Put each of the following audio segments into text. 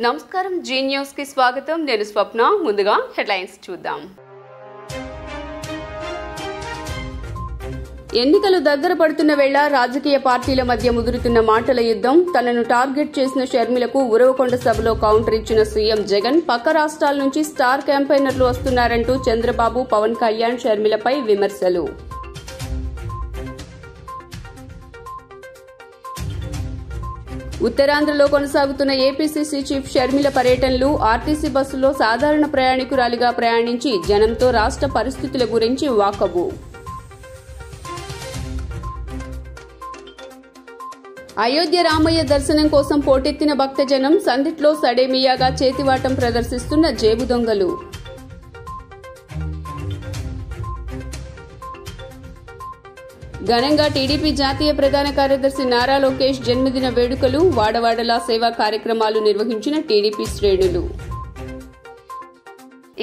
నమస్కారం G news కి స్వాగతం నేను స్వప్న ముందుగా హెడ్లైన్స్ చూద్దాం ఎన్నికలు దగ్గర పడుతున్న వేళ రాజకీయ పార్టీల మధ్య ముదురుతున్న మాటల యుద్ధం తనను టార్గెట్ చేసిన షర్మిలకు ఉరవకొండ సభలో కౌంటర్ ఇచ్చిన సీఎం జగన్ పక్క రాష్ట్రాల నుంచి స్టార్ క్యాంపెయినర్లు వస్తున్నారంటూ చంద్రబాబు పవన్ కళ్యాణ్ షర్మిలపై విమర్శలు ఉత్తరాంధ్రలో కొనసాగుతున్న ఏపీసీసీ చీఫ్ షర్మిల పర్యటనలు ఆర్టీసీ బస్సులో సాధారణ ప్రయాణికురాలిగా ప్రయాణించి జనంతో రాష్ట్ర పరిస్థితుల గురించి వాకబు అయోధ్య రామయ్య దర్శనం కోసం పోటెత్తిన భక్తజనం సందిట్లో సడేమియాగా చేతివాటం ప్రదర్శిస్తున్న జేబు దొంగలు ఘనంగా టీడీపీ జాతీయ ప్రధాన కార్యదర్శి నారా లోకేష్ జన్మదిన వేడుకలు వాడవాడలా సేవా కార్యక్రమాలు నిర్వహించిన టీడీపీ శ్రేణులు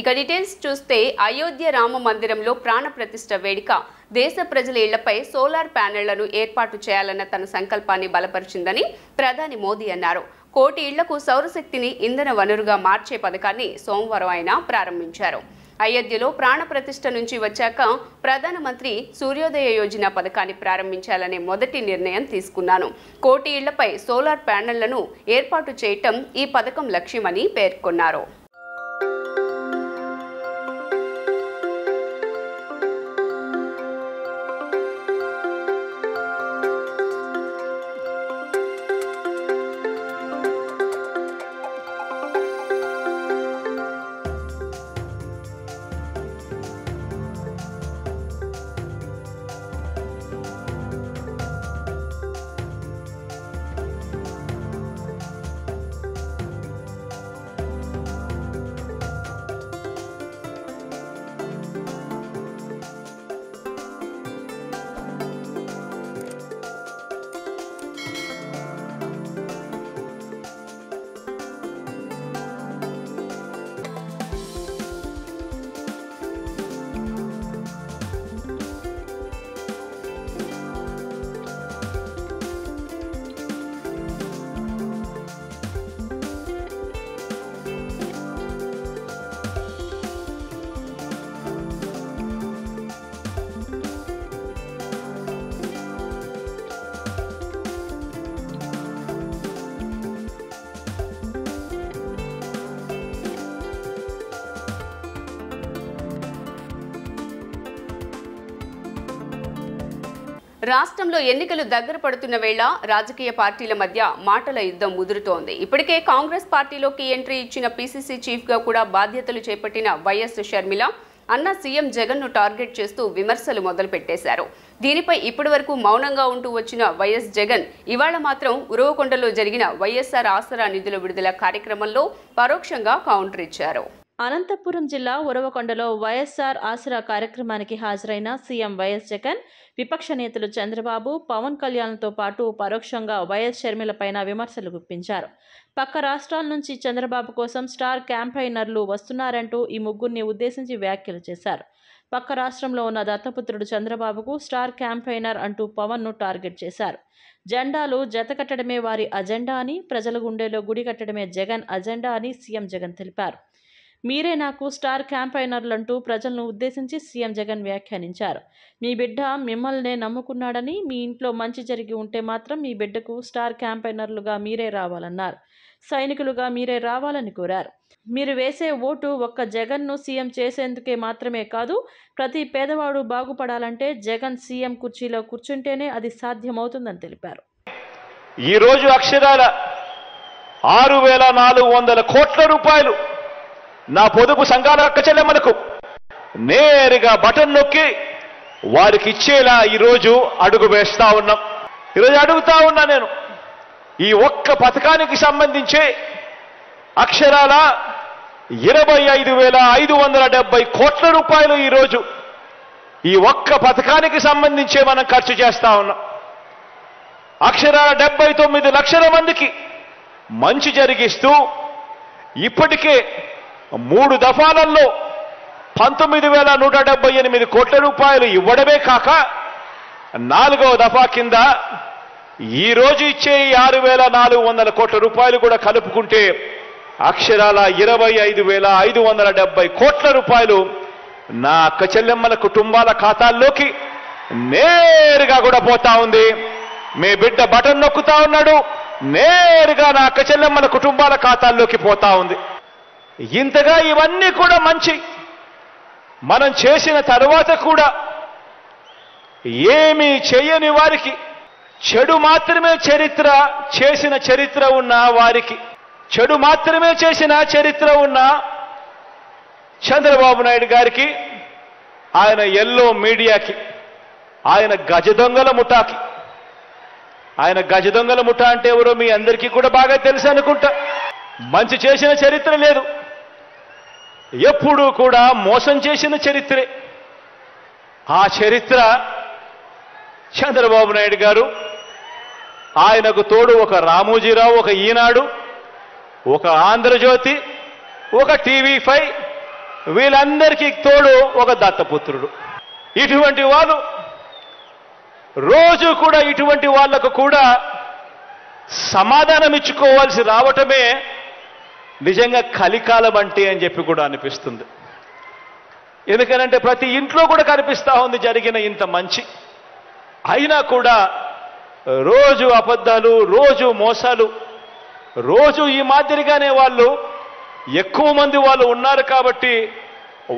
ఇక డీటెయిల్స్ చూస్తే అయోధ్య రామ మందిరంలో ప్రాణ ప్రతిష్ఠ వేడుక దేశ ప్రజల ఇళ్లపై సోలార్ ప్యానెళ్లను ఏర్పాటు చేయాలన్న తన సంకల్పాన్ని బలపరిచిందని ప్రధాని మోదీ అన్నారు. 1 కోటి ఇళ్లకు సౌరశక్తిని ఇంధన వనరుగా మార్చే పథకాన్ని సోమవారం ఆయన ప్రారంభించారు. అయోధ్యలో ప్రాణ ప్రతిష్ఠ నుంచి వచ్చాక ప్రధానమంత్రి సూర్యోదయ యోజన పథకాన్ని ప్రారంభించాలనే మొదటి నిర్ణయం తీసుకున్నాను. 1 కోటి ఇళ్లపై సోలార్ ప్యానెళ్లను ఏర్పాటు చేయటం ఈ పథకం లక్ష్యమని పేర్కొన్నారు. రాష్ట్రంలో ఎన్నికలు దగ్గర పడుతున్న వేళ రాజకీయ పార్టీల మధ్య మాటల యుద్ధం ముదురుతోంది. ఇప్పటికే కాంగ్రెస్ పార్టీలోకి ఎంట్రీ ఇచ్చిన పీసీసీ చీఫ్ గా కూడా బాధ్యతలు చేపట్టిన వైఎస్ షర్మిల అన్న సీఎం జగన్ ను టార్గెట్ చేస్తూ విమర్శలు మొదలుపెట్టేశారు. దీనిపై ఇప్పటివరకు మౌనంగా ఉంటూ వచ్చిన వైఎస్ జగన్ ఇవాళ మాత్రం ఉరవకొండలో జరిగిన వైఎస్ఆర్ ఆసరా నిధుల విడుదల కార్యక్రమంలో పరోక్షంగా కౌంటర్ ఇచ్చారు. అనంతపురం జిల్లా ఉరవకొండలో వైఎస్ఆర్ ఆసరా కార్యక్రమానికి హాజరైన సీఎం వైఎస్ జగన్ విపక్ష నేతలు చంద్రబాబు పవన్ కళ్యాణ్తో పాటు పరోక్షంగా వైఎస్ షర్మిలపైన విమర్శలు గుప్పించారు. పక్క రాష్ట్రాల నుంచి చంద్రబాబు కోసం స్టార్ క్యాంపెయినర్లు వస్తున్నారంటూ ఈ ముగ్గురిని ఉద్దేశించి వ్యాఖ్యలు చేశారు. పక్క రాష్ట్రంలో ఉన్న దత్తపుత్రుడు చంద్రబాబుకు స్టార్ క్యాంపెయినర్ అంటూ పవన్ను టార్గెట్ చేశారు. జెండాలు జతకట్టడమే వారి అజెండా అని, ప్రజల గుండెలో గుడి కట్టడమే జగన్ అజెండా అని సీఎం జగన్ తెలిపారు. మీరే నాకు స్టార్ క్యాంపెయినర్లంటూ ప్రజలను ఉద్దేశించి సీఎం జగన్ వ్యాఖ్యానించారు. మీ బిడ్డ మిమ్మల్నే నమ్ముకున్నాడని, మీ ఇంట్లో మంచి జరిగి ఉంటే మాత్రం మీ బిడ్డకు స్టార్ క్యాంపెయినర్లుగా మీరే రావాలన్నారు. సైనికులుగా మీరే రావాలని కోరారు. మీరు వేసే ఓటు ఒక్క జగన్ను సీఎం చేసేందుకే మాత్రమే కాదు, ప్రతి పేదవాడు బాగుపడాలంటే జగన్ సీఎం కుర్చీలో కూర్చుంటేనే అది సాధ్యమవుతుందని తెలిపారు. ఈరోజు అక్షరాల 6,400 కోట్ల రూపాయలు నా పొదుపు సంఘాల అక్క చెల్లెమ్మలకు నేరుగా బటన్ నొక్కి వారికి ఇచ్చేలా ఈరోజు అడుగు వేస్తా ఉన్నాం. ఈరోజు అడుగుతా ఉన్నా నేను, ఈ ఒక్క పథకానికి సంబంధించి అక్షరాల 25,570 కోట్ల రూపాయలు ఈరోజు ఈ ఒక్క పథకానికి సంబంధించే మనం ఖర్చు చేస్తా ఉన్నాం. అక్షరాల 79 లక్షల మందికి మంచి జరిగిస్తూ ఇప్పటికే 3 దఫాలలో 19,178 కోట్ల రూపాయలు ఇవ్వడమే కాక 4వ దఫా కింద ఈ రోజు ఇచ్చే 6,400 కోట్ల రూపాయలు కూడా కలుపుకుంటే అక్షరాల 25,570 కోట్ల రూపాయలు నా అక్క చెల్లెమ్మల కుటుంబాల ఖాతాల్లోకి నేరుగా కూడా పోతా ఉంది. మీ బిడ్డ బటన్ నొక్కుతా ఉన్నాడు, నేరుగా నా అక్క చెల్లెమ్మల కుటుంబాల ఖాతాల్లోకి పోతా ఉంది. ఇంతగా ఇవన్నీ కూడా మంచి మనం చేసిన తర్వాత కూడా ఏమీ చేయని వారికి, చెడు మాత్రమే చేసిన చరిత్ర ఉన్న వారికి, చెడు మాత్రమే చేసిన చరిత్ర ఉన్న చంద్రబాబు నాయుడు గారికి, ఆయన ఎల్లో మీడియాకి, ఆయన గజ దొంగల ముఠాకి, ఆయన గజ దొంగల ముఠా అంటే ఎవరో మీ అందరికీ కూడా బాగా తెలుసు అనుకుంటా. మంచి చేసిన చరిత్ర లేదు, ఎప్పుడూ కూడా మోసం చేసిన చరిత్రే. ఆ చరిత్ర చంద్రబాబు నాయుడు గారు, ఆయనకు తోడు ఒక రామోజీరావు, ఒక ఈనాడు, ఒక ఆంధ్రజ్యోతి, ఒక టీవీ5, వీళ్ళందరికీ తోడు ఒక దత్తపుత్రుడు. ఇటువంటి వాళ్ళు రోజు కూడా ఇటువంటి వాళ్లకు కూడా సమాధానం ఇచ్చుకోవాల్సి రావటమే నిజంగా కలికాలం అంటే అని చెప్పి కూడా అనిపిస్తుంది. ఎందుకనంటే ప్రతి ఇంట్లో కూడా కనిపిస్తా ఉంది జరిగిన ఇంత మంచి, అయినా కూడా రోజు అబద్ధాలు, రోజు మోసాలు, రోజు ఈ మాదిరిగానే వాళ్ళు ఎక్కువ మంది వాళ్ళు ఉన్నారు కాబట్టి,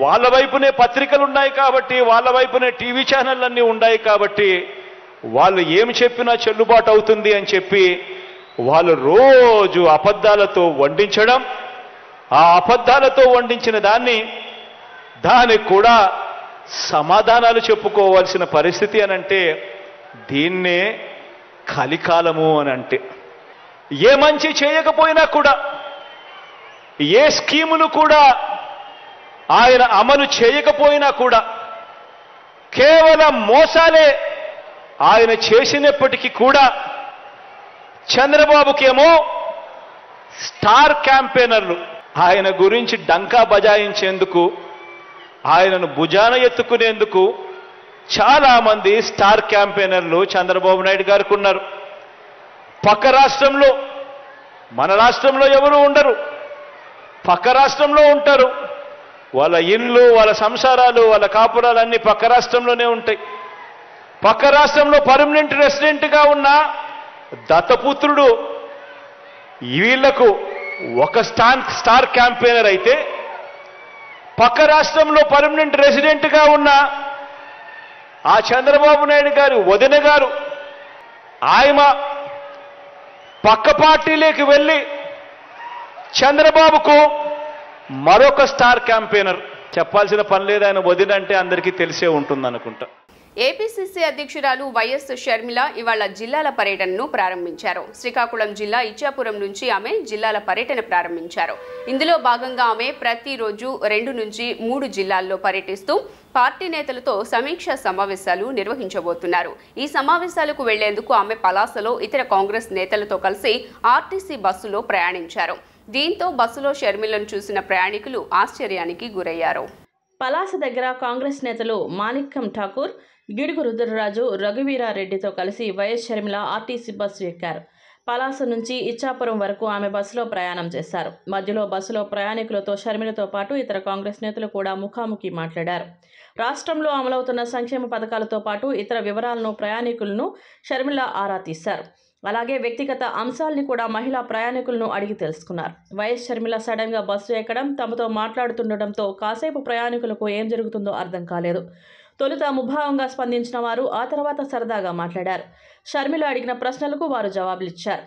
వాళ్ళ వైపునే పత్రికలు ఉన్నాయి కాబట్టి, వాళ్ళ వైపునే టీవీ ఛానళ్ళన్నీ ఉన్నాయి కాబట్టి, వాళ్ళు ఏమి చెప్పినా చెల్లుబాటు అవుతుంది అని చెప్పి వాళ్ళు రోజు అబద్ధాలతో వండించడం, ఆ అబద్ధాలతో వండించిన దానికి కూడా సమాధానాలు చెప్పుకోవాల్సిన పరిస్థితి అనంటే దీన్నే కలికాలము అని అంటే. ఏ మంచి చేయకపోయినా కూడా, ఏ స్కీములు కూడా ఆయన అమలు చేయకపోయినా కూడా, కేవలం మోసాలే ఆయన చేసినప్పటికీ కూడా చంద్రబాబుకేమో స్టార్ క్యాంపెయినర్లు ఆయన గురించి డంకా బజాయించేందుకు, ఆయనను భుజాన ఎత్తుకునేందుకు చాలా మంది స్టార్ క్యాంపెయినర్లు చంద్రబాబు నాయుడు గారికి ఉన్నారు. పక్క రాష్ట్రంలో, మన రాష్ట్రంలో ఎవరు ఉండరు, పక్క రాష్ట్రంలో ఉంటారు. వాళ్ళ ఇళ్ళు, వాళ్ళ సంసారాలు, వాళ్ళ కాపురాలన్నీ పక్క రాష్ట్రంలోనే ఉంటాయి. పక్క రాష్ట్రంలో పర్మనెంట్ రెసిడెంట్గా ఉన్న దత్తపుత్రుడు వీళ్లకు ఒక స్టార్ క్యాంపెయినర్ అయితే, పక్క రాష్ట్రంలో పర్మనెంట్ రెసిడెంట్గా ఉన్న ఆ చంద్రబాబు నాయుడు గారి వదిన గారు, ఆయన పక్క పార్టీలోకి వెళ్ళి చంద్రబాబుకు మరొక స్టార్ క్యాంపెయినర్. చెప్పాల్సిన పని లేదు, ఆయన వదిన అంటే అందరికీ తెలిసే ఉంటుంది అనుకుంటా. ఏపీసీసీ అధ్యక్షురాలు వైఎస్ షర్మిల ఇవాళ జిల్లాల పర్యటనను ప్రారంభించారు. శ్రీకాకుళం జిల్లా ఇచ్చాపురం నుంచి ఆమె జిల్లాల పర్యటన ప్రారంభించారు. ఇందులో భాగంగా ఆమె ప్రతిరోజు 2 నుంచి 3 జిల్లాల్లో పర్యటిస్తూ పార్టీ నేతలతో సమీక్షా సమావేశాలు నిర్వహించబోతున్నారు. ఈ సమావేశాలకు వెళ్లేందుకు ఆమె పలాసలో ఇతర కాంగ్రెస్ నేతలతో కలిసి ఆర్టీసీ బస్సులో ప్రయాణించారు. దీంతో బస్సులో షర్మిలను చూసిన ప్రయాణికులు ఆశ్చర్యానికి గురయ్యారు. పలాస దగ్గర కాంగ్రెస్ నేతలు మాణిక్యం ఠాకూర్, గిడుగు రుద్రరాజు, రఘువీరారెడ్డితో కలిసి వైఎస్ షర్మిల ఆర్టీసీ బస్సు ఎక్కారు. పలాస నుంచి ఇచ్చాపురం వరకు ఆమె బస్సులో ప్రయాణం చేశారు. మధ్యలో బస్సులో ప్రయాణికులతో షర్మిలతో పాటు ఇతర కాంగ్రెస్ నేతలు కూడా ముఖాముఖి మాట్లాడారు. రాష్ట్రంలో అమలవుతున్న సంక్షేమ పథకాలతో పాటు ఇతర వివరాలను ప్రయాణికులను షర్మిల ఆరా తీశారు. అలాగే వ్యక్తిగత అంశాల్ని కూడా మహిళా ప్రయాణికులను అడిగి తెలుసుకున్నారు. వైఎస్ షర్మిల సడన్గా బస్సు ఎక్కడం, తమతో మాట్లాడుతుండటంతో కాసేపు ప్రయాణికులకు ఏం జరుగుతుందో అర్థం కాలేదు. తొలుత ముభావంగా స్పందించిన వారు ఆ తర్వాత సరదాగా మాట్లాడారు. షర్మిల అడిగిన ప్రశ్నలకు వారు జవాబులిచ్చారు.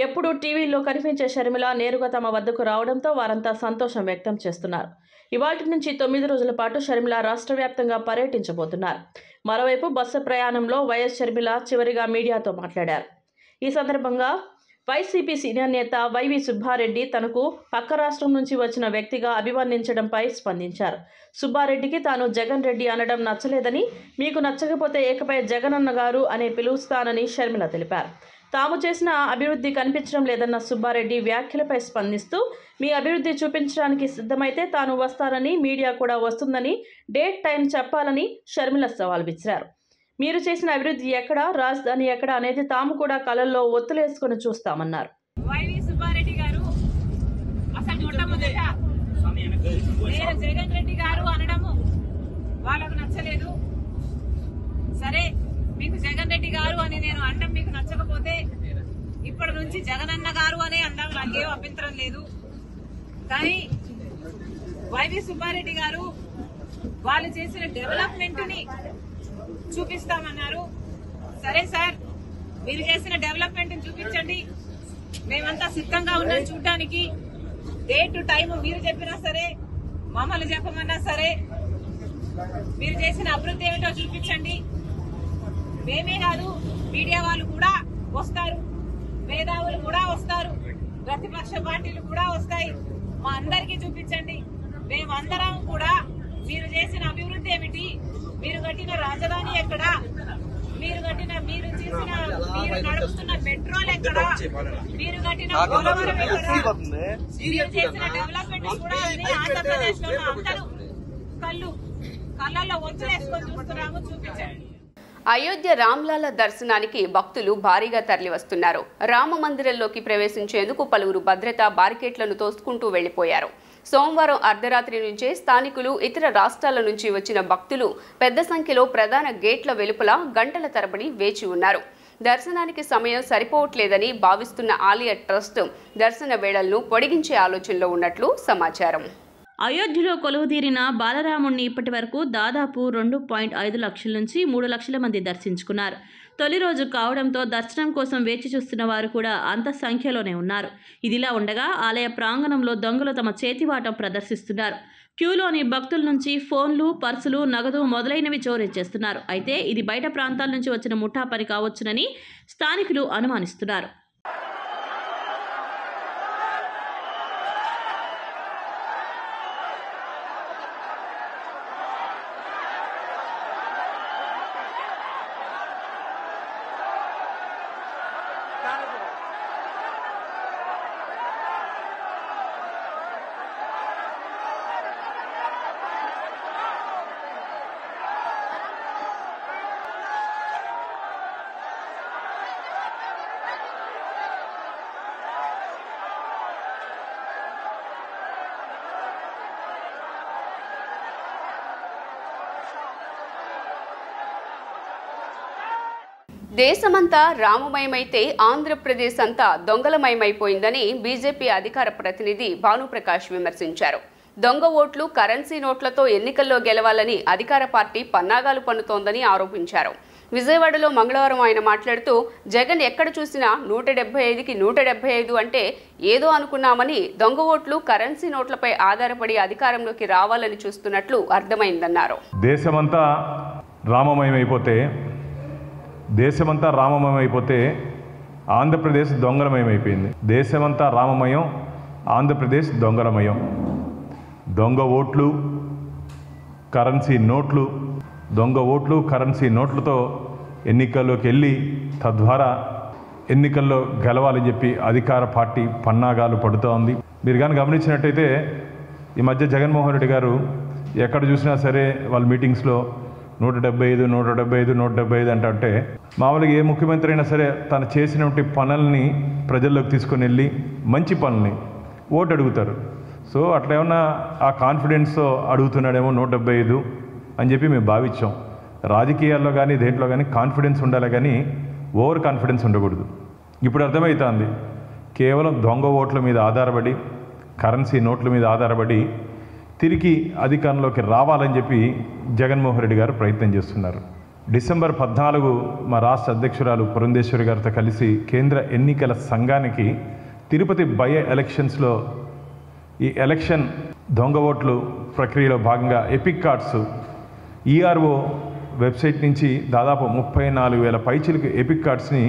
ఎప్పుడూ టీవీల్లో కనిపించే షర్మిల నేరుగా తమ వద్దకు రావడంతో వారంతా సంతోషం వ్యక్తం చేస్తున్నారు. ఇవాల్టి నుంచి 9 రోజుల పాటు షర్మిల రాష్ట్ర వ్యాప్తంగా పర్యటించబోతున్నారు. మరోవైపు బస్సు ప్రయాణంలో వైఎస్ షర్మిల చివరిగా మీడియాతో మాట్లాడారు. ఈ సందర్భంగా వైసీపీ సీనియర్ నేత వైవి సుబ్బారెడ్డి తనకు పక్క రాష్ట్రం నుంచి వచ్చిన వ్యక్తిగా అభివర్ణించడంపై స్పందించారు. సుబ్బారెడ్డికి తాను జగన్ రెడ్డి అనడం నచ్చలేదని, మీకు నచ్చకపోతే ఏకపై జగనన్న గారు అనే పిలుస్తానని షర్మిల తెలిపారు. తాము చేసిన అభివృద్ధి కనిపించడం లేదన్న సుబ్బారెడ్డి వ్యాఖ్యలపై స్పందిస్తూ, మీ అభివృద్ధి చూపించడానికి సిద్ధమైతే తాను వస్తానని, మీడియా కూడా వస్తుందని డేట్ టైం చెప్పాలని షర్మిల సవాల్ విసిరారు. మీరు చేసిన అభివృద్ధి ఎక్కడ, రాజధాని ఎక్కడ అనేది తాము కూడా కళల్లో ఒత్తులేసుకుని చూస్తామన్నారు. వైవి సుబ్బారెడ్డి గారు అసలు నేను జగన్ రెడ్డి గారు అనడము వాళ్ళకు నచ్చలేదు. సరే, మీకు జగన్ రెడ్డి గారు అని నేను అనడం మీకు నచ్చకపోతే ఇప్పటి నుంచి జగనన్న గారు అనే అనడం నాకేం అభ్యంతరం లేదు. కానీ వైవి సుబ్బారెడ్డి గారు వాళ్ళు చేసిన డెవలప్మెంట్ ని చూపిస్తామన్నారు. సరే సార్, మీరు చేసిన డెవలప్మెంట్ ని చూపించండి, మేమంతా సిద్ధంగా ఉన్నాం చూడడానికి. డేట్ టైం మీరు చెప్పినా సరే, మమ్మల్ని చెప్పమన్నా సరే, మీరు చేసిన అభివృద్ధి ఏమిటో చూపించండి. మేమే కాదు, మీడియా వాళ్ళు కూడా వస్తారు, మేధావులు కూడా వస్తారు, ప్రతిపక్ష పార్టీలు కూడా వస్తాయి. మా అందరికీ చూపించండి. మేమందరం కూడా మీరు చేసిన అభివృద్ధి ఏమిటి, మీరు కట్టిన రాజధాని ఎక్కడ, మీరు నడుపుతున్న మెట్రోలు ఎక్కడ, మీరు కట్టిన పోలవరం ఎక్కడ, మీరు చేసిన డెవలప్మెంట్ కూడా ఆంధ్రప్రదేశ్ లో అందరూ కళ్ళల్లో వంచులేసుకొని చూస్తున్నాము, చూపించండి. అయోధ్య రామ్లాల దర్శనానికి భక్తులు భారీగా తరలివస్తున్నారు. రామ మందిరంలోకి ప్రవేశించేందుకు పలువురు భద్రతా బారికేట్లను తోసుకుంటూ వెళ్లిపోయారు. సోమవారం అర్ధరాత్రి నుంచే స్థానికులు, ఇతర రాష్ట్రాల నుంచి వచ్చిన భక్తులు పెద్ద సంఖ్యలో ప్రధాన గేట్ల వెలుపల గంటల తరబడి వేచి ఉన్నారు. దర్శనానికి సమయం సరిపోవట్లేదని భావిస్తున్న ఆలయ ట్రస్ట్ దర్శన వేళలను పొడిగించే ఆలోచనలో ఉన్నట్లు సమాచారం. అయోధ్యలో కొలువుదీరిన బాలరాముణ్ణి ఇప్పటి వరకు దాదాపు 2.5 లక్షల నుంచి 3 లక్షల మంది దర్శించుకున్నారు. తొలి రోజు కావడంతో దర్శనం కోసం వేచి చూస్తున్న వారు కూడా అంత సంఖ్యలోనే ఉన్నారు. ఇదిలా ఉండగా ఆలయ ప్రాంగణంలో దొంగలు తమ చేతివాటం ప్రదర్శిస్తున్నారు. క్యూలోని భక్తుల నుంచి ఫోన్లు, పర్సులు, నగదు మొదలైనవి చోరీ చేస్తున్నారు. అయితే ఇది బయట ప్రాంతాల నుంచి వచ్చిన ముఠా పని కావచ్చునని స్థానికులు అనుమానిస్తున్నారు. దేశమంతా రామమయమైతే ఆంధ్రప్రదేశ్ అంతా దొంగలమయమైపోయిందని బీజేపీ అధికార ప్రతినిధి భానుప్రకాష్ విమర్శించారు. దొంగ ఓట్లు, కరెన్సీ నోట్లతో ఎన్నికల్లో గెలవాలని అధికార పార్టీ పన్నాగాలు పన్నుతోందని ఆరోపించారు. విజయవాడలో మంగళవారం ఆయన మాట్లాడుతూ, జగన్ ఎక్కడ చూసినా 175కి 175 అంటే ఏదో అనుకున్నామని, దొంగ ఓట్లు, కరెన్సీ నోట్లపై ఆధారపడి అధికారంలోకి రావాలని చూస్తున్నట్లు అర్థమైందన్నారు. దేశమంతా రామమయమైపోతే ఆంధ్రప్రదేశ్ దొంగలమయమైపోయింది. దేశమంతా రామమయం, ఆంధ్రప్రదేశ్ దొంగలమయం. దొంగ ఓట్లు, కరెన్సీ నోట్లతో ఎన్నికల్లోకి వెళ్ళి తద్వారా ఎన్నికల్లో గెలవాలని చెప్పి అధికార పార్టీ పన్నాగాలు పడుతోంది. మీరు కానీ గమనించినట్టయితే ఈ మధ్య జగన్మోహన్ రెడ్డి గారు ఎక్కడ చూసినా సరే వాళ్ళ మీటింగ్స్లో 175 అంటే మామూలుగా ఏ ముఖ్యమంత్రి అయినా సరే తను చేసినటువంటి పనుల్ని ప్రజల్లోకి తీసుకొని వెళ్ళి మంచి పనుల్ని ఓటు అడుగుతారు. సో అట్లా ఏమన్నా ఆ కాన్ఫిడెన్స్తో అడుగుతున్నాడేమో 175 అని చెప్పి మేము భావించాం. రాజకీయాల్లో కానీ దేంట్లో కానీ కాన్ఫిడెన్స్ ఉండాలి, కానీ ఓవర్ కాన్ఫిడెన్స్ ఉండకూడదు. ఇప్పుడు అర్థమవుతుంది, కేవలం దొంగ ఓట్ల మీద ఆధారపడి, కరెన్సీ నోట్ల మీద ఆధారపడి తిరిగి అధికారంలోకి రావాలని చెప్పి జగన్మోహన్ రెడ్డి గారు ప్రయత్నం చేస్తున్నారు. డిసెంబర్ 14 మా రాష్ట్ర అధ్యక్షురాలు పురంధేశ్వరి గారితో కలిసి కేంద్ర ఎన్నికల సంఘానికి తిరుపతి బై ఎలక్షన్స్లో ఈ ఎలక్షన్ దొంగ ఓట్లు ప్రక్రియలో భాగంగా ఎపిక్ కార్డ్స్ ఈఆర్ఓ వెబ్సైట్ నుంచి దాదాపు 34,000 పైచిలకు ఎపిక్ కార్డ్స్ని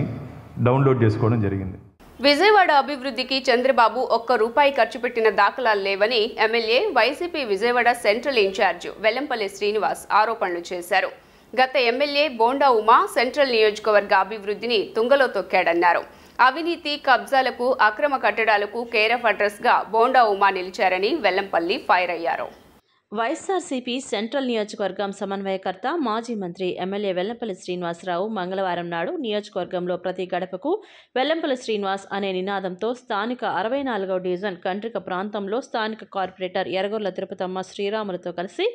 డౌన్లోడ్ చేసుకోవడం జరిగింది. విజయవాడ అభివృద్ధికి చంద్రబాబు ₹1 ఖర్చు పెట్టిన దాఖలాలు లేవని MLA, YCP Vijayawada central incharge Vellampalli Srinivas ఆరోపణలు చేశారు. గత ఎమ్మెల్యే బోండా ఉమా సెంట్రల్ నియోజకవర్గ అభివృద్ధిని తుంగలో తొక్కాడన్నారు. అవినీతి, కబ్జాలకు, అక్రమ కట్టడాలకు కేర్ ఆఫ్ అడ్రస్గా బోండా ఉమా నిలిచారని వెల్లంపల్లి ఫైర్ అయ్యారు. వైఎస్ఆర్సీపీ సెంట్రల్ నియోజకవర్గం సమన్వయకర్త మాజీ మంత్రి ఎమ్మెల్యే వెల్లంపల్లి శ్రీనివాసరావు మంగళవారం నాడు నియోజకవర్గంలో ప్రతి గడపకు వెల్లంపల్లి శ్రీనివాస్ అనే నినాదంతో స్థానిక 64వ డివిజన్ కండ్రిక ప్రాంతంలో స్థానిక కార్పొరేటర్ ఎర్రగొర్ల తిరుపతమ్మ శ్రీరాములతో కలిసి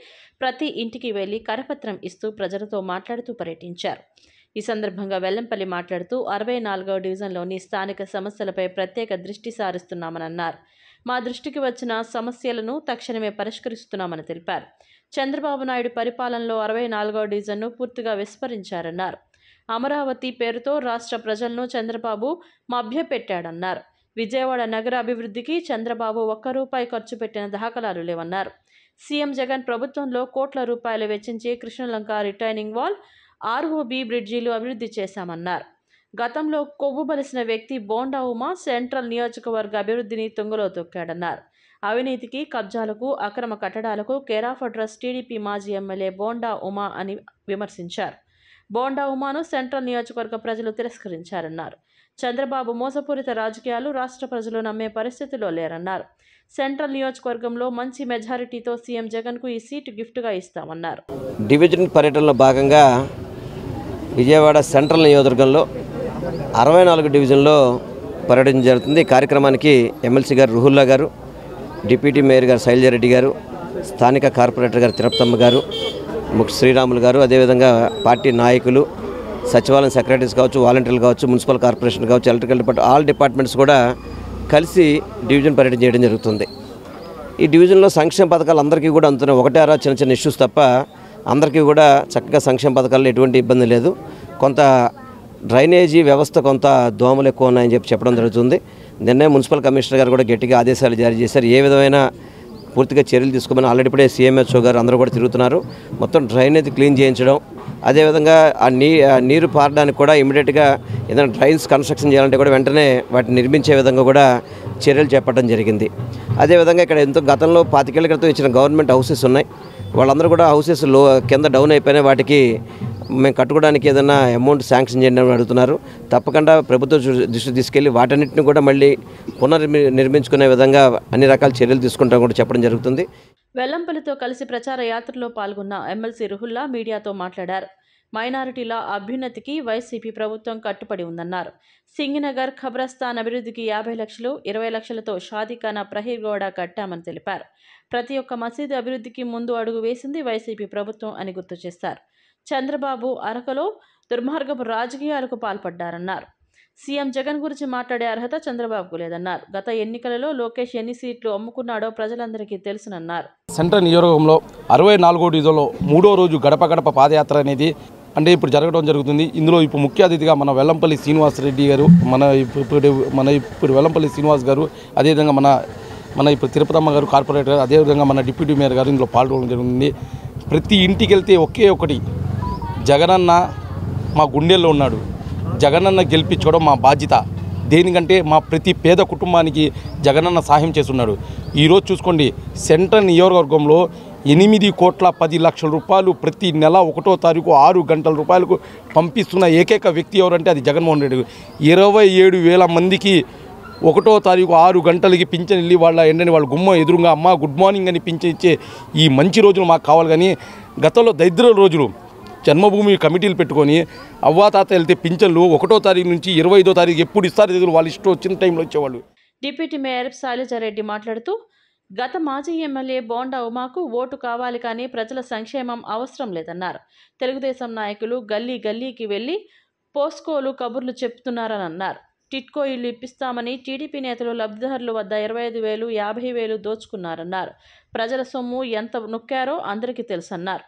ప్రతి ఇంటికి వెళ్లి కరపత్రం ఇస్తూ ప్రజలతో మాట్లాడుతూ పర్యటించారు. ఈ సందర్భంగా వెల్లంపల్లి మాట్లాడుతూ 64వ డివిజన్లోని స్థానిక సమస్యలపై ప్రత్యేక దృష్టి సారిస్తున్నామని అన్నారు. మా దృష్టికి వచ్చిన సమస్యలను తక్షణమే పరిష్కరిస్తున్నామని తెలిపారు. చంద్రబాబు నాయుడు పరిపాలనలో 64వ డివిజన్ను పూర్తిగా విస్మరించారన్నారు. అమరావతి పేరుతో రాష్ట్ర ప్రజలను చంద్రబాబు మభ్యపెట్టాడన్నారు. విజయవాడ నగర అభివృద్ధికి చంద్రబాబు ₹1 ఖర్చు పెట్టిన దాఖలాలు లేవన్నారు. సీఎం జగన్ ప్రభుత్వంలో కోట్ల రూపాయలు వెచ్చించి కృష్ణలంక రిటైనింగ్ వాల్, ROB బ్రిడ్జీలు అభివృద్ధి చేశామన్నారు. గతంలో కొవ్వుబలిసిన వ్యక్తి బోండా ఉమా సెంట్రల్ నియోజకవర్గ అభివృద్ధిని తుంగలో తొక్కాడన్నారు. అవినీతికి, కబ్జాలకు, అక్రమ కట్టడాలకు కేర్ ఆఫ్ అడ్రస్ టీడీపీ మాజీ ఎమ్మెల్యే బోండా ఉమా అని విమర్శించారు. బోండా ఉమాను సెంట్రల్ నియోజకవర్గ ప్రజలు తిరస్కరించారన్నారు. చంద్రబాబు మోసపూరిత రాజకీయాలు రాష్ట్ర ప్రజలు నమ్మే పరిస్థితిలో లేరన్నారు. సెంట్రల్ నియోజకవర్గంలో మంచి మెజారిటీతో సీఎం జగన్కు ఈ సీటు గిఫ్ట్గా ఇస్తామన్నారు. డివిజన్ పర్యటనలో భాగంగా విజయవాడ సెంట్రల్ నియోజకవర్గంలో 64 డివిజన్లో పర్యటన జరుగుతుంది. ఈ కార్యక్రమానికి ఎమ్మెల్సీ గారు రుహుల్లా గారు, డిప్యూటీ మేయర్ గారు శైలజారెడ్డి గారు, స్థానిక కార్పొరేటర్ గారు తిరుపతమ్మ గారు, శ్రీరాములు గారు, అదేవిధంగా పార్టీ నాయకులు, సచివాలయం సెక్రటరీస్ కావచ్చు, వాలంటీర్లు కావచ్చు, మున్సిపల్ కార్పొరేషన్ కావచ్చు, ఎలక్ట్రికల్ డిపార్ట్మెంట్, ఆల్ డిపార్ట్మెంట్స్ కూడా కలిసి డివిజన్ పర్యటన చేయడం జరుగుతుంది. ఈ డివిజన్లో సంక్షేమ పథకాలు అందరికీ కూడా అందుతున్నాయి. ఒకటే అరా చిన్న చిన్న ఇష్యూస్ తప్ప అందరికీ కూడా చక్కగా సంక్షేమ పథకాల్లో ఎటువంటి ఇబ్బంది లేదు. కొంత డ్రైనేజీ వ్యవస్థ కొంత దోమలు ఎక్కువ ఉన్నాయని చెప్పడం జరుగుతుంది. నిన్నే మున్సిపల్ కమిషనర్ గారు కూడా గట్టిగా ఆదేశాలు జారీ చేశారు. ఏ విధమైన పూర్తిగా చర్యలు తీసుకోమని ఆల్రెడీ ఇప్పుడే CMHO గారు అందరూ కూడా తిరుగుతున్నారు. మొత్తం డ్రైనేజ్ క్లీన్ చేయించడం, అదేవిధంగా ఆ నీరు పారడానికి కూడా ఇమీడియట్గా ఏదైనా డ్రైన్స్ కన్స్ట్రక్షన్ చేయాలంటే కూడా వెంటనే వాటిని నిర్మించే విధంగా కూడా చర్యలు చేపట్టడం జరిగింది. అదేవిధంగా ఇక్కడ ఎంతో గతంలో 25 ఏళ్ల క్రితం ఇచ్చిన గవర్నమెంట్ హౌసెస్ ఉన్నాయి. వాళ్ళందరూ కూడా హౌసెస్ కింద డౌన్ అయిపోయినాయి. వాటికి మేము కట్టుకోవడానికి ఏదైనా అమౌంట్ శాంక్షన్ చేయండి అని అడుగుతున్నారు. తప్పకుండా ప్రభుత్వ దృష్టి తీసుకెళ్లి వాటన్నిటిని కూడా మళ్ళీ పునర్నిర్మించుకునే విధంగా అన్ని రకాల చర్యలు తీసుకుంటాం కూడా చెప్పడం జరుగుతుంది. వెల్లంపల్లితో కలిసి ప్రచార యాత్రలో పాల్గొన్న ఎమ్మెల్సీ రుహుల్లా మీడియాతో మాట్లాడారు. మైనారిటీల అభ్యున్నతికి వైసీపీ ప్రభుత్వం కట్టుబడి ఉందన్నారు. సింగినగర్ ఖబ్రస్థాన్ అభివృద్ధికి 50 లక్షలు, 20 లక్షలతో షాదీఖానా ప్రహీర్గోడ కట్టామని తెలిపారు. ప్రతి ఒక్క మసీదు అభివృద్ధికి ముందు అడుగు వేసింది వైసీపీ ప్రభుత్వం అని గుర్తు చేశారు. చంద్రబాబు అరకలో దుర్మార్గపు రాజకీయాలకు పాల్పడ్డారన్నారు. సీఎం జగన్ గురించి మాట్లాడే అర్హత చంద్రబాబుకు లేదన్నారు. గత ఎన్నికలలో లోకేష్ ఎన్ని సీట్లు అమ్ముకున్నాడో ప్రజలందరికీ తెలుసునన్నారు. సెంట్రల్ నియోజకవర్గంలో 64వ డివిజన్లో 3వ రోజు గడప గడప పాదయాత్ర అనేది అంటే ఇప్పుడు జరగడం జరుగుతుంది. ఇందులో ఇప్పుడు ముఖ్య అతిథిగా మన వెల్లంపల్లి శ్రీనివాసరెడ్డి గారు, ఇప్పుడు వెల్లంపల్లి శ్రీనివాస్ గారు, అదేవిధంగా మన ఇప్పుడు తిరుపతమ్మ గారు కార్పొరేటర్, అదేవిధంగా మన డిప్యూటీ మేయర్ గారు ఇందులో పాల్గొనడం జరుగుతుంది. ప్రతి ఇంటికి వెళ్తే ఒకే ఒకటి, జగనన్న మా గుండెల్లో ఉన్నాడు, జగనన్న గెలిపించడం మా బాధ్యత. దేనికంటే మా ప్రతి పేద కుటుంబానికి జగనన్న సహాయం చేస్తున్నాడు. ఈరోజు చూసుకోండి, సెంట్రల్ నియోజకవర్గంలో 8,10,00,000 రూపాయలు ప్రతి నెల 1వ తారీఖు 6 గంటల రూపాయలకు పంపిస్తున్న ఏకైక వ్యక్తి ఎవరంటే అది జగన్మోహన్ రెడ్డి. 27,000 మందికి 1వ తారీఖు 6 గంటలకి పింఛన్ వెళ్ళి వాళ్ళ గుమ్మ ఎదురుగా అమ్మ గుడ్ మార్నింగ్ అని పింఛన్ ఇచ్చే ఈ మంచి రోజులు మాకు కావాలి. కానీ గతంలో దరిద్ర రోజులు జన్మభూమి కమిటీలు పెట్టుకొని అవ్వాతాత వెళ్తే పింఛన్లు 1వ తారీఖు నుంచి 25వ తారీఖు ఎప్పుడు ఇస్తారు ఎదురు వాళ్ళు ఇష్టం వచ్చిన టైంలో వచ్చేవాళ్ళు. డిప్యూటీ మేయర్ శైలజారెడ్డి మాట్లాడుతూ గత మాజీ ఎమ్మెల్యే బోండా ఉమాకు ఓటు కావాలి కానీ ప్రజల సంక్షేమం అవసరం లేదన్నారు. తెలుగుదేశం నాయకులు గల్లీ గల్లీకి వెళ్లి పోస్కోలు కబుర్లు చెప్తున్నారని అన్నారు. టిట్కో ఇల్లు ఇప్పిస్తామని టీడీపీ నేతలు లబ్ధిదారుల వద్ద 25,000, 50,000 దోచుకున్నారన్నారు. ప్రజల సొమ్ము ఎంత నొక్కారో అందరికీ తెలుసన్నారు.